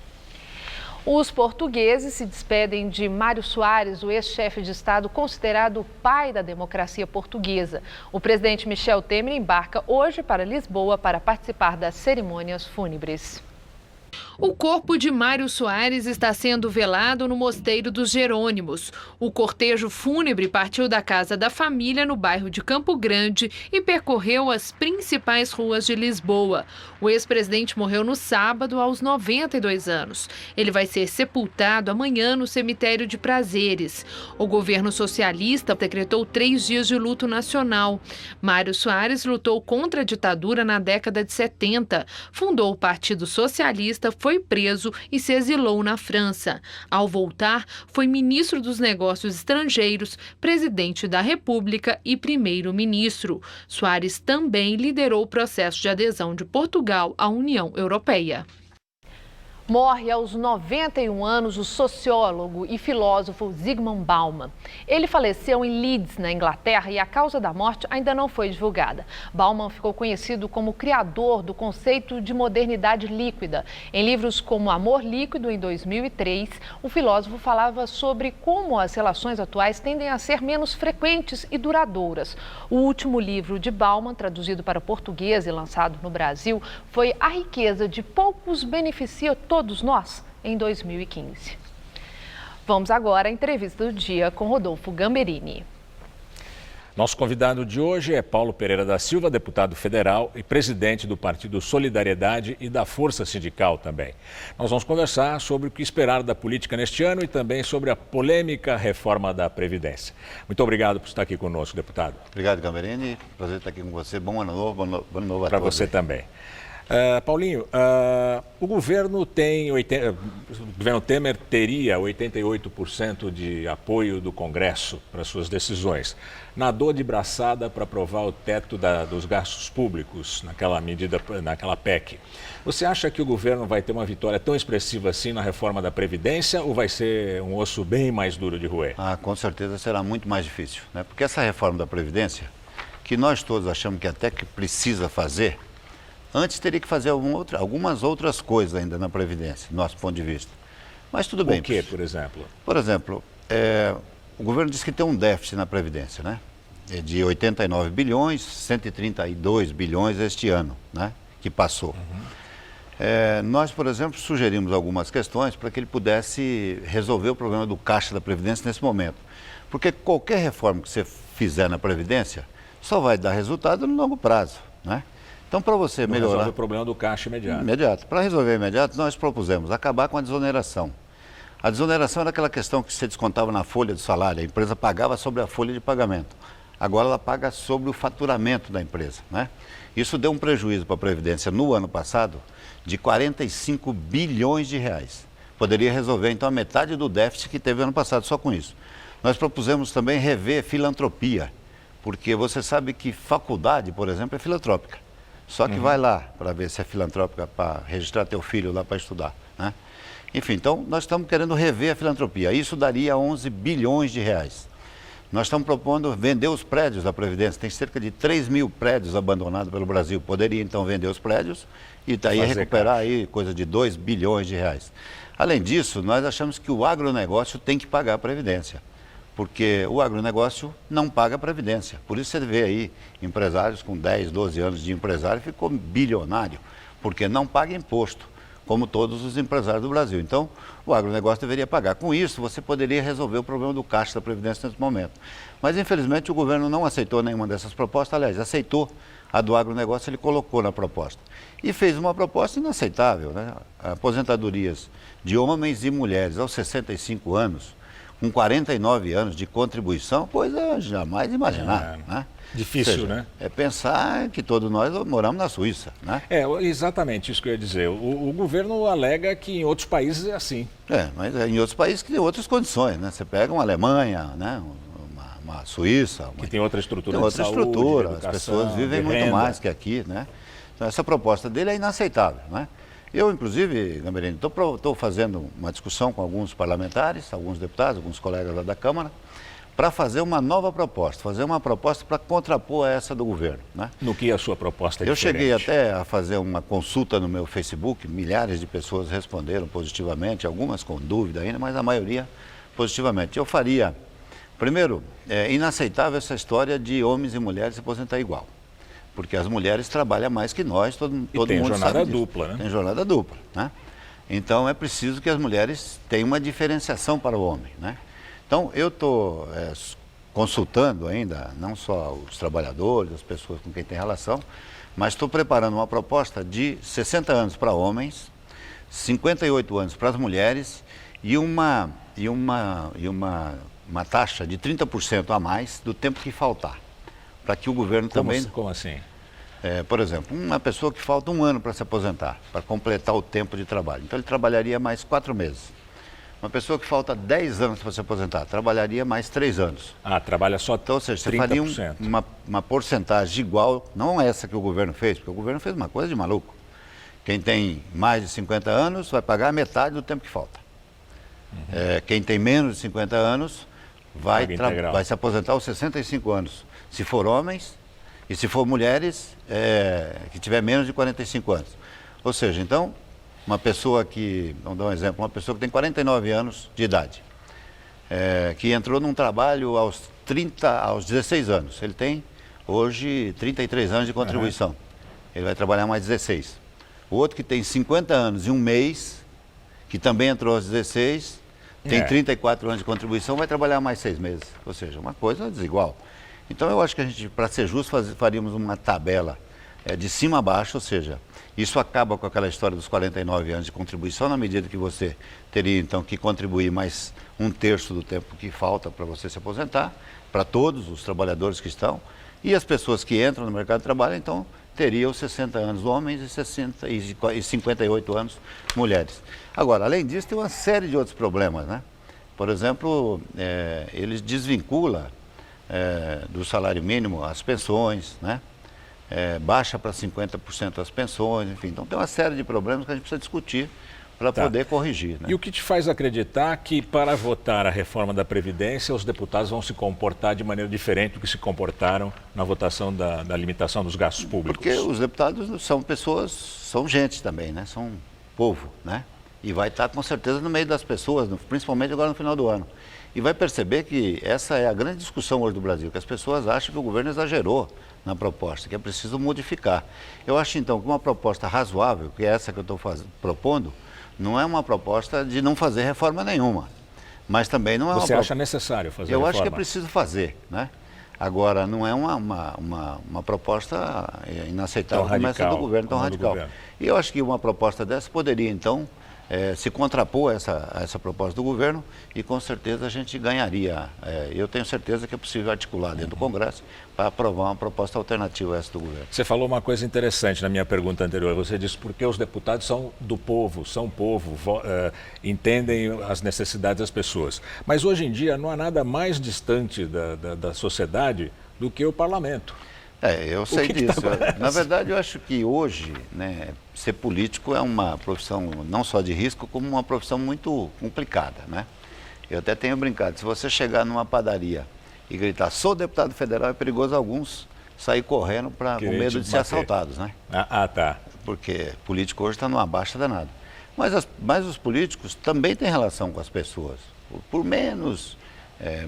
Os portugueses se despedem de Mário Soares, o ex-chefe de Estado considerado o pai da democracia portuguesa. O presidente Michel Temer embarca hoje para Lisboa para participar das cerimônias fúnebres. O corpo de Mário Soares está sendo velado no Mosteiro dos Jerônimos. O cortejo fúnebre partiu da casa da família no bairro de Campo Grande e percorreu as principais ruas de Lisboa. O ex-presidente morreu no sábado, aos 92 anos. Ele vai ser sepultado amanhã no cemitério de Prazeres. O governo socialista decretou 3 dias de luto nacional. Mário Soares lutou contra a ditadura na década de 70, fundou o Partido Socialista, foi preso e se exilou na França. Ao voltar, foi ministro dos Negócios Estrangeiros, presidente da República e primeiro-ministro. Soares também liderou o processo de adesão de Portugal à União Europeia. Morre aos 91 anos o sociólogo e filósofo Zygmunt Bauman. Ele faleceu em Leeds, na Inglaterra, e a causa da morte ainda não foi divulgada. Bauman ficou conhecido como criador do conceito de modernidade líquida. Em livros como Amor Líquido, em 2003, o filósofo falava sobre como as relações atuais tendem a ser menos frequentes e duradouras. O último livro de Bauman, traduzido para o português e lançado no Brasil, foi A Riqueza de Poucos Beneficia Todos Nós, em 2015. Vamos agora à entrevista do dia com Rodolfo Gamberini.
Nosso convidado de hoje é Paulo Pereira da Silva, deputado federal e presidente do Partido Solidariedade e da Força Sindical também. Nós vamos conversar sobre o que esperar da política neste ano e também sobre a polêmica reforma da Previdência. Muito obrigado por estar aqui conosco, deputado.
Obrigado, Gamberini. Prazer estar aqui com você. Bom ano novo, bom ano novo a todos.
Para você também. Paulinho, o governo Temer teria 88% de apoio do Congresso para suas decisões. Nadou de braçada para aprovar o teto dos gastos públicos naquela PEC. Você acha que o governo vai ter uma vitória tão expressiva assim na reforma da Previdência ou vai ser um osso bem mais duro de roer?
Com certeza será muito mais difícil, né? Porque essa reforma da Previdência, que nós todos achamos que até que precisa fazer, antes teria que fazer algumas outras coisas ainda na Previdência, do nosso ponto de vista. Mas tudo bem.
O que, por exemplo?
Por exemplo, o governo diz que tem um déficit na Previdência, né? De 89 bilhões, 132 bilhões este ano, né? Que passou. Nós, por exemplo, sugerimos algumas questões para que ele pudesse resolver o problema do caixa da Previdência nesse momento. Porque qualquer reforma que você fizer na Previdência só vai dar resultado no longo prazo, né? Então, para você melhorar...
Resolve o problema do caixa imediato.
Imediato. Para resolver imediato, nós propusemos acabar com a desoneração. A desoneração era aquela questão que você descontava na folha do salário, a empresa pagava sobre a folha de pagamento. Agora ela paga sobre o faturamento da empresa, né? Isso deu um prejuízo para a Previdência no ano passado de 45 bilhões de reais. Poderia resolver, então, a metade do déficit que teve ano passado só com isso. Nós propusemos também rever filantropia, porque você sabe que faculdade, por exemplo, é filantrópica. Só que vai lá para ver se é filantrópica, para registrar teu filho lá para estudar, né? Enfim, então nós estamos querendo rever a filantropia. Isso daria 11 bilhões de reais. Nós estamos propondo vender os prédios da Previdência. Tem cerca de 3 mil prédios abandonados pelo Brasil. Poderia então vender os prédios e daí recuperar aí coisa de 2 bilhões de reais. Além disso, nós achamos que o agronegócio tem que pagar a Previdência. Porque o agronegócio não paga a Previdência. Por isso você vê aí empresários com 10, 12 anos de empresário ficou bilionário, porque não paga imposto. como todos os empresários do Brasil. Então, o agronegócio deveria pagar. Com isso, você poderia resolver o problema do caixa da Previdência nesse momento. Mas, infelizmente, o governo não aceitou nenhuma dessas propostas. Aliás, aceitou a do agronegócio, ele colocou na proposta. E fez uma proposta inaceitável, né? Aposentadorias de homens e mulheres aos 65 anos, com 49 anos de contribuição, coisa jamais imaginada, né?
Difícil,
ou seja,
né?
É pensar que todos nós moramos na Suíça, né?
É, exatamente isso que eu ia dizer. O governo alega que em outros países é assim.
Mas em outros países que tem outras condições, né? Você pega uma Alemanha, né? Uma Suíça...
Que tem outra estrutura
de saúde, estrutura,
educação,
as pessoas vivem muito mais que aqui, né? Então essa proposta dele é inaceitável, né? Eu, inclusive, Gamberini, estou fazendo uma discussão com alguns parlamentares, alguns deputados, alguns colegas lá da Câmara, para fazer uma nova proposta, fazer uma proposta para contrapor a essa do governo, né?
No que a sua proposta é
Eu
diferente?
cheguei até a fazer uma consulta no meu Facebook, milhares de pessoas responderam positivamente, algumas com dúvida ainda, mas a maioria positivamente. Eu faria, primeiro, é inaceitável essa história de homens e mulheres se aposentar igual, porque as mulheres trabalham mais que nós, todo mundo sabe disso.
Tem jornada dupla, né?
Tem jornada dupla, né? Então é preciso que as mulheres tenham uma diferenciação para o homem, né? Então, eu estou consultando ainda, não só os trabalhadores, as pessoas com quem tem relação, mas estou preparando uma proposta de 60 anos para homens, 58 anos para as mulheres e uma taxa de 30% a mais do tempo que faltar, para que o governo também...
Como assim?
Por exemplo, uma pessoa que falta 1 ano para se aposentar, para completar o tempo de trabalho, então ele trabalharia mais 4 meses. Uma pessoa que falta 10 anos para se aposentar, trabalharia mais 3 anos.
Trabalha só 30%.
Então, ou seja, você faria uma porcentagem igual, não essa que o governo fez, porque o governo fez uma coisa de maluco. Quem tem mais de 50 anos vai pagar metade do tempo que falta. Quem tem menos de 50 anos vai se aposentar aos 65 anos. Se for homens e se for mulheres que tiver menos de 45 anos. Ou seja, então... Uma pessoa que, vamos dar um exemplo, uma pessoa que tem 49 anos de idade, que entrou num trabalho aos 16 anos. Ele tem, hoje, 33 anos de contribuição. Ele vai trabalhar mais 16. O outro que tem 50 anos e 1 mês, que também entrou aos 16, tem 34 anos de contribuição, vai trabalhar mais 6 meses. Ou seja, uma coisa desigual. Então, eu acho que a gente, para ser justo, faríamos uma tabela de cima a baixo, ou seja... Isso acaba com aquela história dos 49 anos de contribuição, na medida que você teria, então, que contribuir mais 1/3 do tempo que falta para você se aposentar, para todos os trabalhadores que estão, e as pessoas que entram no mercado de trabalho, então, teriam 60 anos homens e 58 anos mulheres. Agora, além disso, tem uma série de outros problemas, né? Por exemplo, eles desvinculam do salário mínimo as pensões, né? Baixa para 50% as pensões, enfim. Então tem uma série de problemas que a gente precisa discutir para poder corrigir, né?
E o que te faz acreditar que para votar a reforma da Previdência os deputados vão se comportar de maneira diferente do que se comportaram na votação da limitação dos gastos públicos?
Porque os deputados são pessoas, são gente também, né? São povo, né? E vai estar com certeza no meio das pessoas, principalmente agora no final do ano. E vai perceber que essa é a grande discussão hoje do Brasil, que as pessoas acham que o governo exagerou na proposta, que é preciso modificar. Eu acho então que uma proposta razoável, que é essa que eu estou propondo, não é uma proposta de não fazer reforma nenhuma, mas também não é
Você acha necessário fazer
reforma? Eu
reforma?
acho que é preciso fazer, né? Agora, não é uma proposta inaceitável como essa do governo, tão radical. E eu acho que uma proposta dessa poderia, então, se contrapor a essa proposta do governo e com certeza a gente ganharia. Eu tenho certeza que é possível articular dentro do Congresso para aprovar uma proposta alternativa a essa do governo.
Você falou uma coisa interessante na minha pergunta anterior. Você disse porque os deputados são do povo, entendem as necessidades das pessoas. Mas hoje em dia não há nada mais distante da sociedade do que o parlamento.
Eu sei disso. Na verdade, eu acho que hoje, né, ser político é uma profissão não só de risco, como uma profissão muito complicada, né? Eu até tenho brincado, se você chegar numa padaria e gritar, sou deputado federal, é perigoso alguns sair correndo com medo de ser assaltados, né?
Tá.
Porque político hoje está numa baixa danada. Mas os políticos também têm relação com as pessoas. Por menos,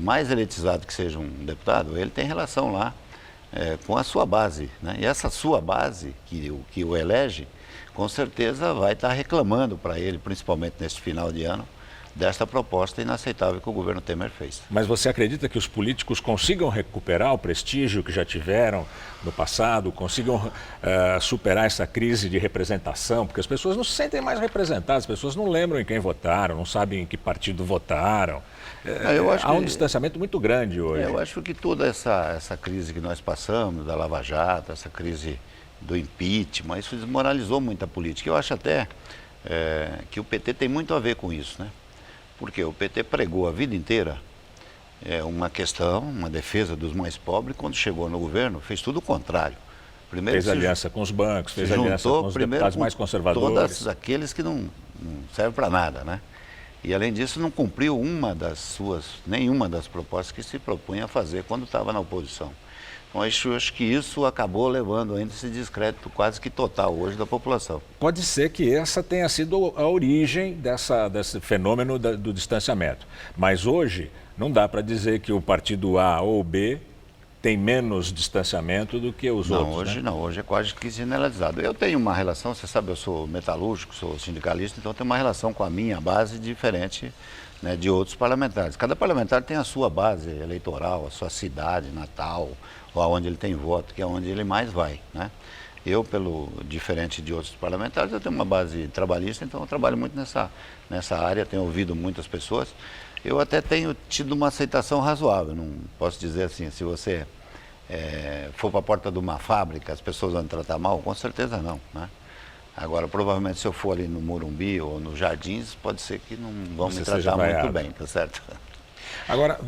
mais elitizado que seja um deputado, ele tem relação lá com a sua base, né? E essa sua base, que o elege, com certeza vai estar reclamando para ele, principalmente neste final de ano, desta proposta inaceitável que o governo Temer fez.
Mas você acredita que os políticos consigam recuperar o prestígio que já tiveram no passado, consigam superar essa crise de representação? Porque as pessoas não se sentem mais representadas, as pessoas não lembram em quem votaram, não sabem em que partido votaram. Há um distanciamento muito grande hoje.
Eu acho que toda essa crise que nós passamos, da Lava Jato, essa crise do impeachment, isso desmoralizou muito a política. Eu acho até que o PT tem muito a ver com isso, né? Porque o PT pregou a vida inteira uma questão, uma defesa dos mais pobres, quando chegou no governo fez tudo o contrário.
Primeiro fez aliança com os bancos, fez aliança com os deputados mais conservadores.
Todos aqueles que não servem para nada, né? E além disso não cumpriu nenhuma das propostas que se propunha a fazer quando estava na oposição. Então eu acho que isso acabou levando ainda esse descrédito quase que total hoje da população.
Pode ser que essa tenha sido a origem desse fenômeno do distanciamento. Mas hoje não dá para dizer que o partido A ou B tem menos distanciamento do que os outros.
Hoje
né?
Não, hoje é quase que generalizado. Eu tenho uma relação, você sabe, eu sou metalúrgico, sou sindicalista, então eu tenho uma relação com a minha base diferente, né, de outros parlamentares. Cada parlamentar tem a sua base eleitoral, a sua cidade natal, ou aonde ele tem voto, que é onde ele mais vai, né? Eu, diferente de outros parlamentares, eu tenho uma base trabalhista, então eu trabalho muito nessa área, tenho ouvido muitas pessoas. Eu até tenho tido uma aceitação razoável, não posso dizer assim, se você for para a porta de uma fábrica, as pessoas vão tratar mal? Com certeza não, né? Agora, provavelmente, se eu for ali no Morumbi ou nos Jardins, pode ser que não vão me tratar muito bem, tá certo?
Agora,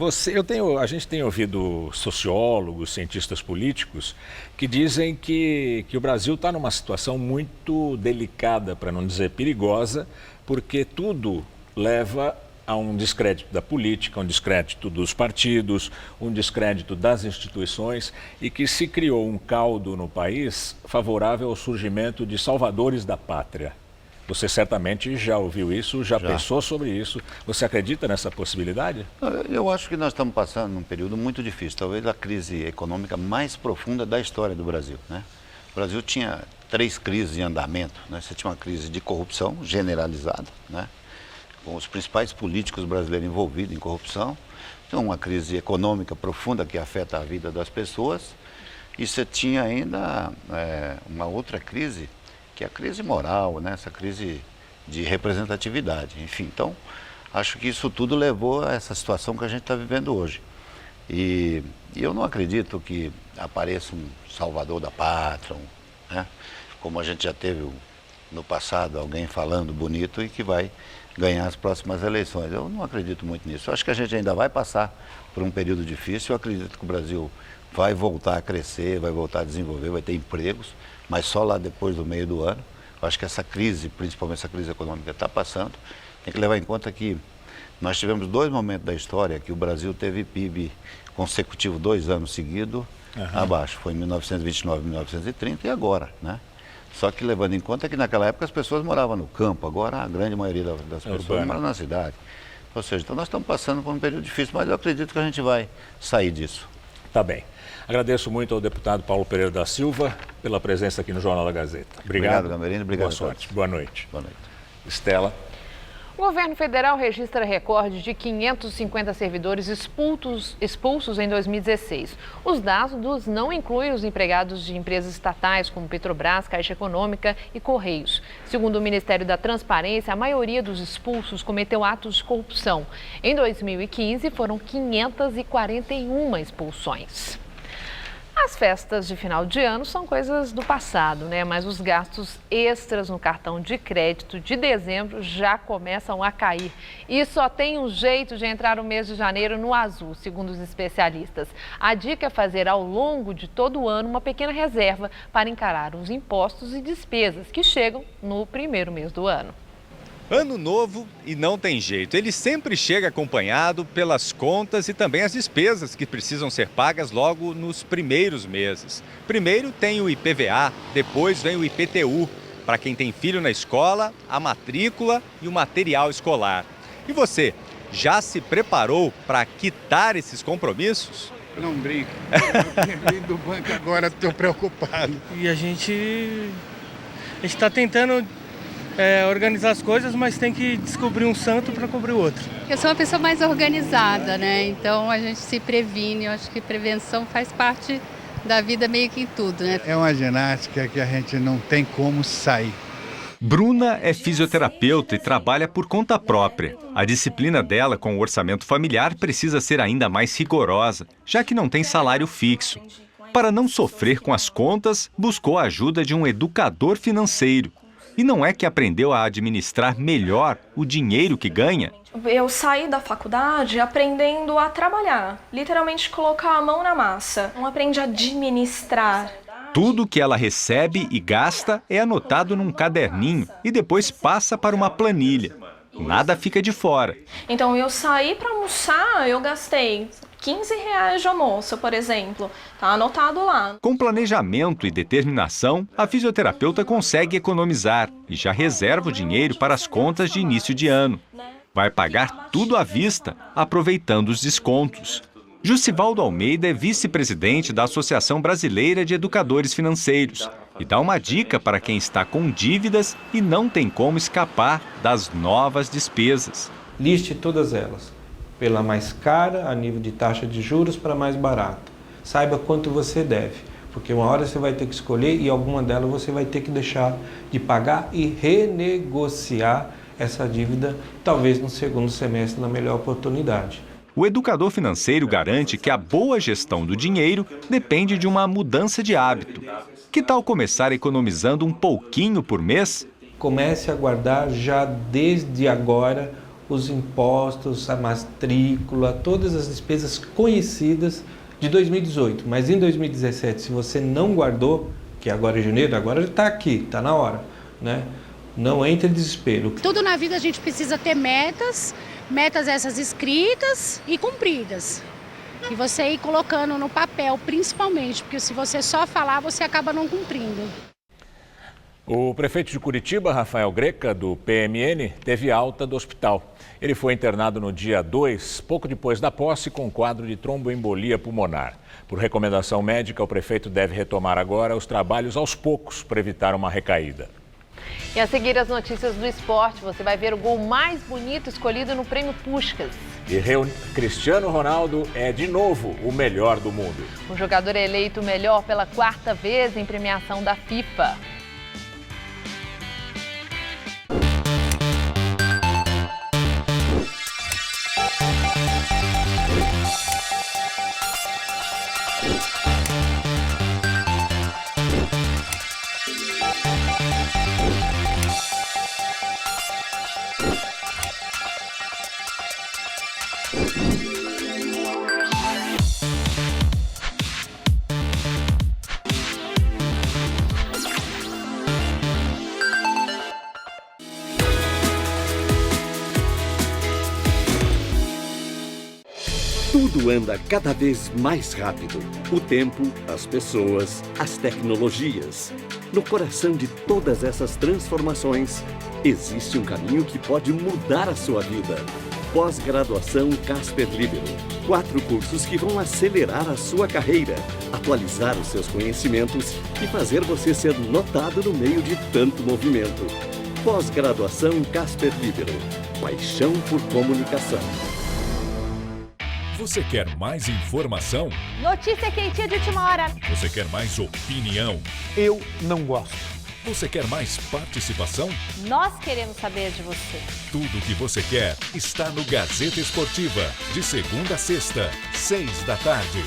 a gente tem ouvido sociólogos, cientistas políticos, que dizem que o Brasil está numa situação muito delicada, para não dizer perigosa, porque tudo leva a um descrédito da política, um descrédito dos partidos, um descrédito das instituições e que se criou um caldo no país favorável ao surgimento de salvadores da pátria. Você certamente já ouviu isso, já pensou sobre isso. Você acredita nessa possibilidade?
Eu acho que nós estamos passando num período muito difícil, talvez a crise econômica mais profunda da história do Brasil, né? O Brasil tinha 3 crises em andamento, né? Você tinha uma crise de corrupção generalizada, né? Com os principais políticos brasileiros envolvidos em corrupção. Tem uma crise econômica profunda que afeta a vida das pessoas. E você tinha ainda uma outra crise, que é a crise moral, né? Essa crise de representatividade. Enfim, então, acho que isso tudo levou a essa situação que a gente está vivendo hoje. E eu não acredito que apareça um salvador da pátria, né? Como a gente já teve no passado alguém falando bonito e que vai ganhar as próximas eleições. Eu não acredito muito nisso. Eu acho que a gente ainda vai passar por um período difícil. Eu acredito que o Brasil vai voltar a crescer, vai voltar a desenvolver, vai ter empregos, mas só lá depois do meio do ano. Eu acho que essa crise, principalmente essa crise econômica, está passando. Tem que levar em conta que nós tivemos 2 momentos da história que o Brasil teve PIB consecutivo 2 anos seguidos abaixo. Foi em 1929 e 1930 e agora, né? Só que levando em conta que naquela época as pessoas moravam no campo, agora a grande maioria das pessoas mora na cidade. Ou seja, então nós estamos passando por um período difícil, mas eu acredito que a gente vai sair disso.
Tá bem. Agradeço muito ao deputado Paulo Pereira da Silva pela presença aqui no Jornal da Gazeta. Obrigado,
Gamerino. Obrigado.
Boa sorte. Boa noite.
Boa noite.
Estela.
O governo federal registra recorde de 550 servidores expulsos em 2016. Os dados não incluem os empregados de empresas estatais como Petrobras, Caixa Econômica e Correios. Segundo o Ministério da Transparência, a maioria dos expulsos cometeu atos de corrupção. Em 2015, foram 541 expulsões. As festas de final de ano são coisas do passado, né? Mas os gastos extras no cartão de crédito de dezembro já começam a cair. E só tem um jeito de entrar o mês de janeiro no azul, segundo os especialistas. A dica é fazer ao longo de todo o ano uma pequena reserva para encarar os impostos e despesas que chegam no primeiro mês do ano.
Ano novo e não tem jeito. Ele sempre chega acompanhado pelas contas e também as despesas que precisam ser pagas logo nos primeiros meses. Primeiro tem o IPVA, depois vem o IPTU. Para quem tem filho na escola, a matrícula e o material escolar. E você, já se preparou para quitar esses compromissos?
Não brinque. Eu tinha vindo do banco agora, estou preocupado.
E a gente
A gente está tentando organizar as coisas, mas tem que descobrir um santo para cobrir o outro.
Eu sou uma pessoa mais organizada, né? Então a gente se previne, eu acho que prevenção faz parte da vida meio que em tudo, né?
É uma ginástica que a gente não tem como sair.
Bruna é fisioterapeuta e trabalha por conta própria. A disciplina dela com o orçamento familiar precisa ser ainda mais rigorosa, já que não tem salário fixo. Para não sofrer com as contas, buscou a ajuda de um educador financeiro. E não é que aprendeu a administrar melhor o dinheiro que ganha?
Eu saí da faculdade aprendendo a trabalhar, literalmente colocar a mão na massa. Não aprendi a administrar.
Tudo que ela recebe e gasta é anotado num caderninho e depois passa para uma planilha. Nada fica de fora.
Então eu saí para almoçar, eu gastei R$15 de almoço, por exemplo. Tá anotado lá.
Com planejamento e determinação, a fisioterapeuta consegue economizar e já reserva o dinheiro para as contas de início de ano. Vai pagar tudo à vista, aproveitando os descontos. Jussivaldo Almeida é vice-presidente da Associação Brasileira de Educadores Financeiros e dá uma dica para quem está com dívidas e não tem como escapar das novas despesas.
Liste todas elas, pela mais cara, a nível de taxa de juros, para a mais barata. Saiba quanto você deve, porque uma hora você vai ter que escolher e alguma delas você vai ter que deixar de pagar e renegociar essa dívida, talvez no segundo semestre, na melhor oportunidade.
O educador financeiro garante que a boa gestão do dinheiro depende de uma mudança de hábito. Que tal começar economizando um pouquinho por mês?
Comece a guardar já desde agora os impostos, a matrícula, todas as despesas conhecidas de 2018. Mas em 2017, se você não guardou, que agora é janeiro, agora está aqui, está na hora, né? Não entre em desespero.
Tudo na vida a gente precisa ter metas essas escritas e cumpridas. E você ir colocando no papel, principalmente, porque se você só falar, você acaba não cumprindo.
O prefeito de Curitiba, Rafael Greca, do PMN, teve alta do hospital. Ele foi internado no dia 2, pouco depois da posse, com quadro de tromboembolia pulmonar. Por recomendação médica, o prefeito deve retomar agora os trabalhos aos poucos para evitar uma recaída.
E a seguir as notícias do esporte, você vai ver o gol mais bonito escolhido no Prêmio Puskás.
E Cristiano Ronaldo é de novo o melhor do mundo.
O jogador é eleito o melhor pela 4ª vez em premiação da FIFA.
Tudo anda cada vez mais rápido. O tempo, as pessoas, as tecnologias. No coração de todas essas transformações, existe um caminho que pode mudar a sua vida. Pós-graduação Casper Libero. 4 cursos que vão acelerar a sua carreira, atualizar os seus conhecimentos e fazer você ser notado no meio de tanto movimento. Pós-graduação Casper Libero. Paixão por comunicação.
Você quer mais informação?
Notícia quentinha de última hora.
Você quer mais opinião?
Eu não gosto.
Você quer mais participação?
Nós queremos saber de você.
Tudo o que você quer está no Gazeta Esportiva, de segunda a sexta, 18h.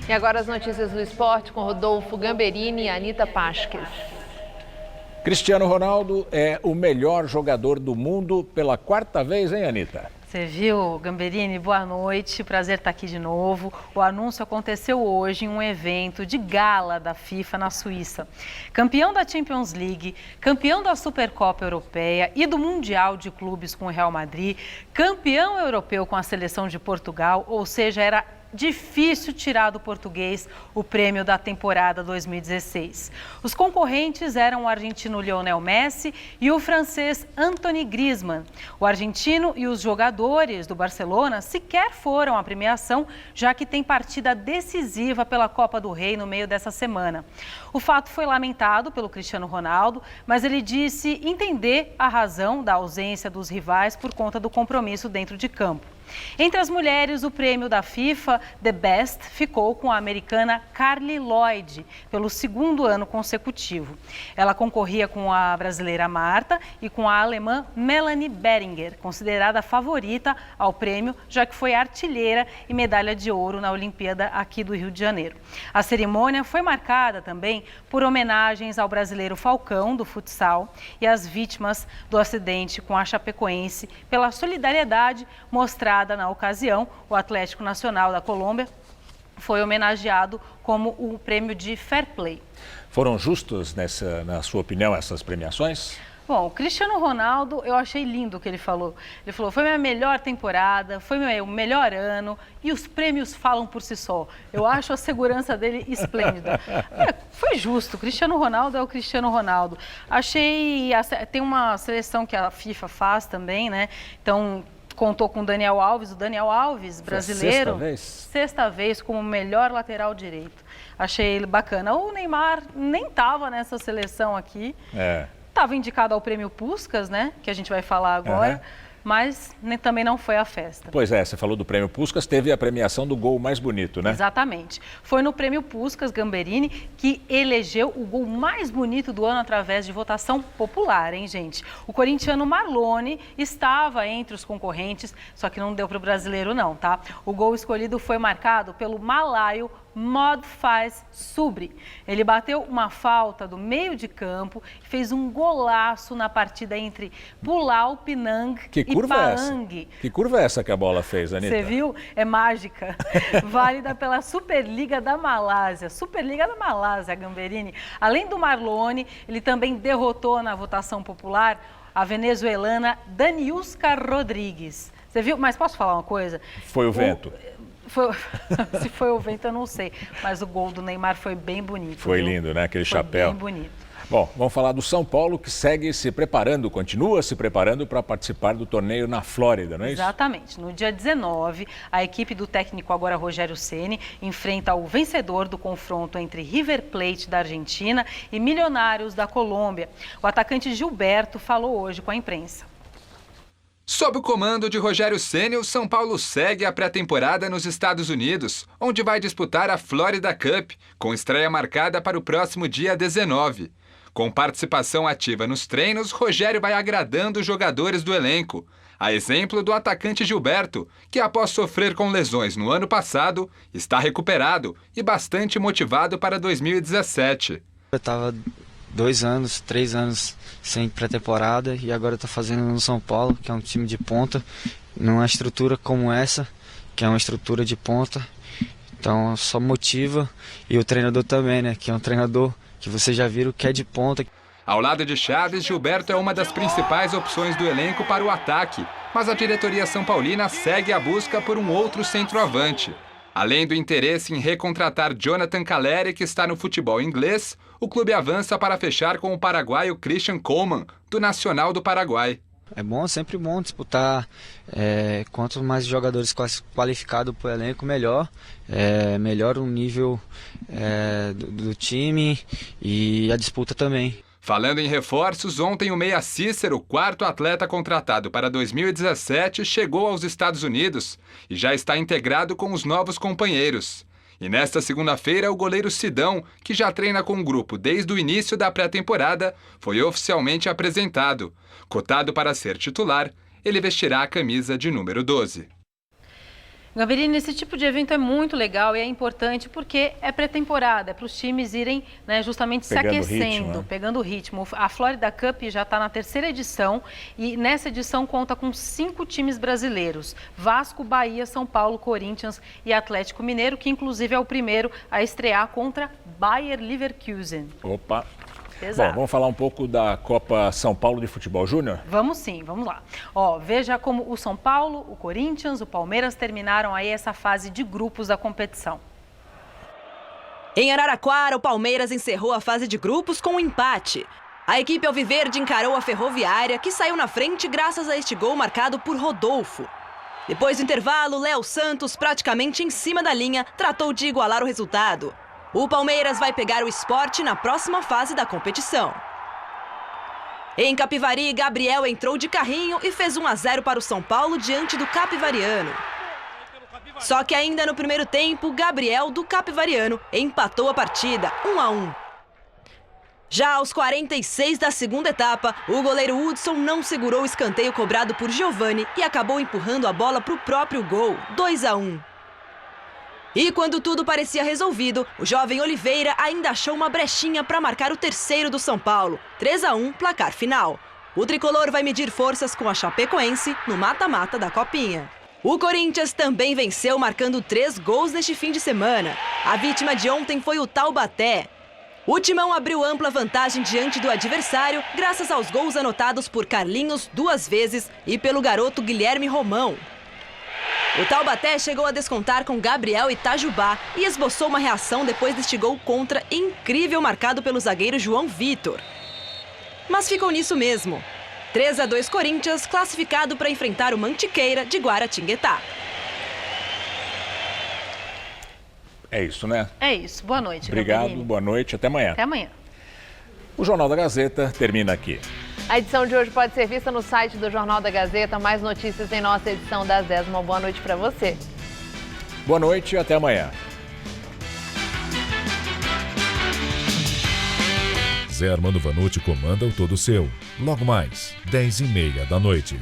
E agora as notícias do esporte com Rodolfo Gamberini e Anita Pasques.
Cristiano Ronaldo é o melhor jogador do mundo pela 4ª vez, hein, Anita?
Você viu, Gamberini? Boa noite, prazer estar aqui de novo. O anúncio aconteceu hoje em um evento de gala da FIFA na Suíça. Campeão da Champions League, campeão da Supercopa Europeia e do Mundial de Clubes com o Real Madrid, campeão europeu com a seleção de Portugal, ou seja, era difícil tirar do português o prêmio da temporada 2016. Os concorrentes eram o argentino Lionel Messi e o francês Antoine Griezmann. O argentino e os jogadores do Barcelona sequer foram à premiação, já que tem partida decisiva pela Copa do Rei no meio dessa semana. O fato foi lamentado pelo Cristiano Ronaldo, mas ele disse entender a razão da ausência dos rivais por conta do compromisso dentro de campo. Entre as mulheres, o prêmio da FIFA The Best ficou com a americana Carli Lloyd, pelo segundo ano consecutivo. Ela concorria com a brasileira Marta e com a alemã Melanie Beringer, considerada favorita ao prêmio, já que foi artilheira e medalha de ouro na Olimpíada aqui do Rio de Janeiro. A cerimônia foi marcada também por homenagens ao brasileiro Falcão, do futsal, e às vítimas do acidente com a Chapecoense, pela solidariedade mostrada na ocasião. O Atlético Nacional da Colômbia foi homenageado como o prêmio de Fair Play.
Foram justos, na sua opinião, essas premiações?
Bom, o Cristiano Ronaldo, eu achei lindo o que ele falou. Ele falou, foi minha melhor temporada, foi meu melhor ano e os prêmios falam por si só. Eu acho a segurança dele esplêndida. Foi justo, o Cristiano Ronaldo é o Cristiano Ronaldo. Tem uma seleção que a FIFA faz também, né? Então, contou com o Daniel Alves, brasileiro. Sexta vez como melhor lateral direito. Achei ele bacana. O Neymar nem estava nessa seleção aqui. Estava indicado ao prêmio Puskás, né? Que a gente vai falar agora. Mas também não foi a festa.
Pois é, você falou do prêmio Puskás, teve a premiação do gol mais bonito, né?
Exatamente. Foi no prêmio Puskás Gamberini que elegeu o gol mais bonito do ano através de votação popular, hein, gente? O corintiano Marlone estava entre os concorrentes, só que não deu para o brasileiro não, tá? O gol escolhido foi marcado pelo malaio Modfaz Subri. Ele bateu uma falta do meio de campo e fez um golaço na partida entre Pulau Pinang e Pahang.
Que curva é essa que a bola fez, Anitta?
Você viu? É mágica. Válida pela Superliga da Malásia. Superliga da Malásia, Gamberini. Além do Marlone, ele também derrotou na votação popular a venezuelana Daniuska Rodrigues. Você viu? Mas posso falar uma coisa?
Foi o vento.
Se foi o vento, eu não sei. Mas o gol do Neymar foi bem bonito.
Foi lindo, né? Aquele chapéu.
Bem bonito.
Bom, vamos falar do São Paulo, que segue se preparando, continua se preparando para participar do torneio na Flórida, não é isso?
Exatamente. No dia 19, a equipe do técnico agora Rogério Ceni enfrenta o vencedor do confronto entre River Plate da Argentina e Milionários da Colômbia. O atacante Gilberto falou hoje com a imprensa.
Sob o comando de Rogério Ceni, o São Paulo segue a pré-temporada nos Estados Unidos, onde vai disputar a Florida Cup, com estreia marcada para o próximo dia 19. Com participação ativa nos treinos, Rogério vai agradando os jogadores do elenco. A exemplo do atacante Gilberto, que após sofrer com lesões no ano passado, está recuperado e bastante motivado para 2017.
Eu estava 2 anos, 3 anos sem pré-temporada e agora estou fazendo no São Paulo, que é um time de ponta, numa estrutura como essa, que é uma estrutura de ponta. Então só motiva, e o treinador também, né, que é um treinador que vocês já viram que é de ponta.
Ao lado de Chaves, Gilberto é uma das principais opções do elenco para o ataque, mas a diretoria são paulina segue a busca por um outro centroavante. Além do interesse em recontratar Jonathan Calleri, que está no futebol inglês, o clube avança para fechar com o paraguaio Christian Coleman, do Nacional do Paraguai.
É bom, sempre bom disputar. Quanto mais jogadores qualificados para o elenco, melhor. Melhor o nível do time e a disputa também.
Falando em reforços, ontem o meia Cícero, quarto atleta contratado para 2017, chegou aos Estados Unidos e já está integrado com os novos companheiros. E nesta segunda-feira, o goleiro Sidão, que já treina com o grupo desde o início da pré-temporada, foi oficialmente apresentado. Cotado para ser titular, ele vestirá a camisa de número 12.
Gamberini, esse tipo de evento é muito legal e é importante porque é pré-temporada, é para os times irem, né, justamente se aquecendo, pegando o ritmo. A Florida Cup já está na 3ª edição e nessa edição conta com 5 times brasileiros: Vasco, Bahia, São Paulo, Corinthians e Atlético Mineiro, que inclusive é o primeiro a estrear contra Bayer Leverkusen.
Opa!
Exato.
Bom, vamos falar um pouco da Copa São Paulo de Futebol Júnior?
Vamos sim, vamos lá. Ó, veja como o São Paulo, o Corinthians, o Palmeiras terminaram aí essa fase de grupos da competição.
Em Araraquara, o Palmeiras encerrou a fase de grupos com um empate. A equipe alviverde encarou a Ferroviária, que saiu na frente graças a este gol marcado por Rodolfo. Depois do intervalo, Léo Santos, praticamente em cima da linha, tratou de igualar o resultado. O Palmeiras vai pegar o Sport na próxima fase da competição. Em Capivari, Gabriel entrou de carrinho e fez 1-0 para o São Paulo diante do Capivariano. Só que ainda no primeiro tempo, Gabriel, do Capivariano, empatou a partida, 1-1. Já aos 46 da segunda etapa, o goleiro Hudson não segurou o escanteio cobrado por Giovani e acabou empurrando a bola para o próprio gol, 2-1. E quando tudo parecia resolvido, o jovem Oliveira ainda achou uma brechinha para marcar o terceiro do São Paulo, 3-1, placar final. O tricolor vai medir forças com a Chapecoense no mata-mata da Copinha. O Corinthians também venceu, marcando 3 gols neste fim de semana. A vítima de ontem foi o Taubaté. O Timão abriu ampla vantagem diante do adversário, graças aos gols anotados por Carlinhos 2 vezes e pelo garoto Guilherme Romão. O Taubaté chegou a descontar com Gabriel Itajubá e esboçou uma reação depois deste gol contra incrível marcado pelo zagueiro João Vitor. Mas ficou nisso mesmo. 3-2 Corinthians, classificado para enfrentar o Mantiqueira de Guaratinguetá.
É isso, né?
É isso. Boa noite.
Obrigado,
Gabriel.
boa noite, até amanhã.
Até amanhã.
O Jornal da Gazeta termina aqui.
A edição de hoje pode ser vista no site do Jornal da Gazeta. Mais notícias em nossa edição das 10. Uma boa noite para você.
Boa noite e até amanhã.
Zé Armando Vanucci comanda o Todo Seu. Logo mais, 10h30 da noite.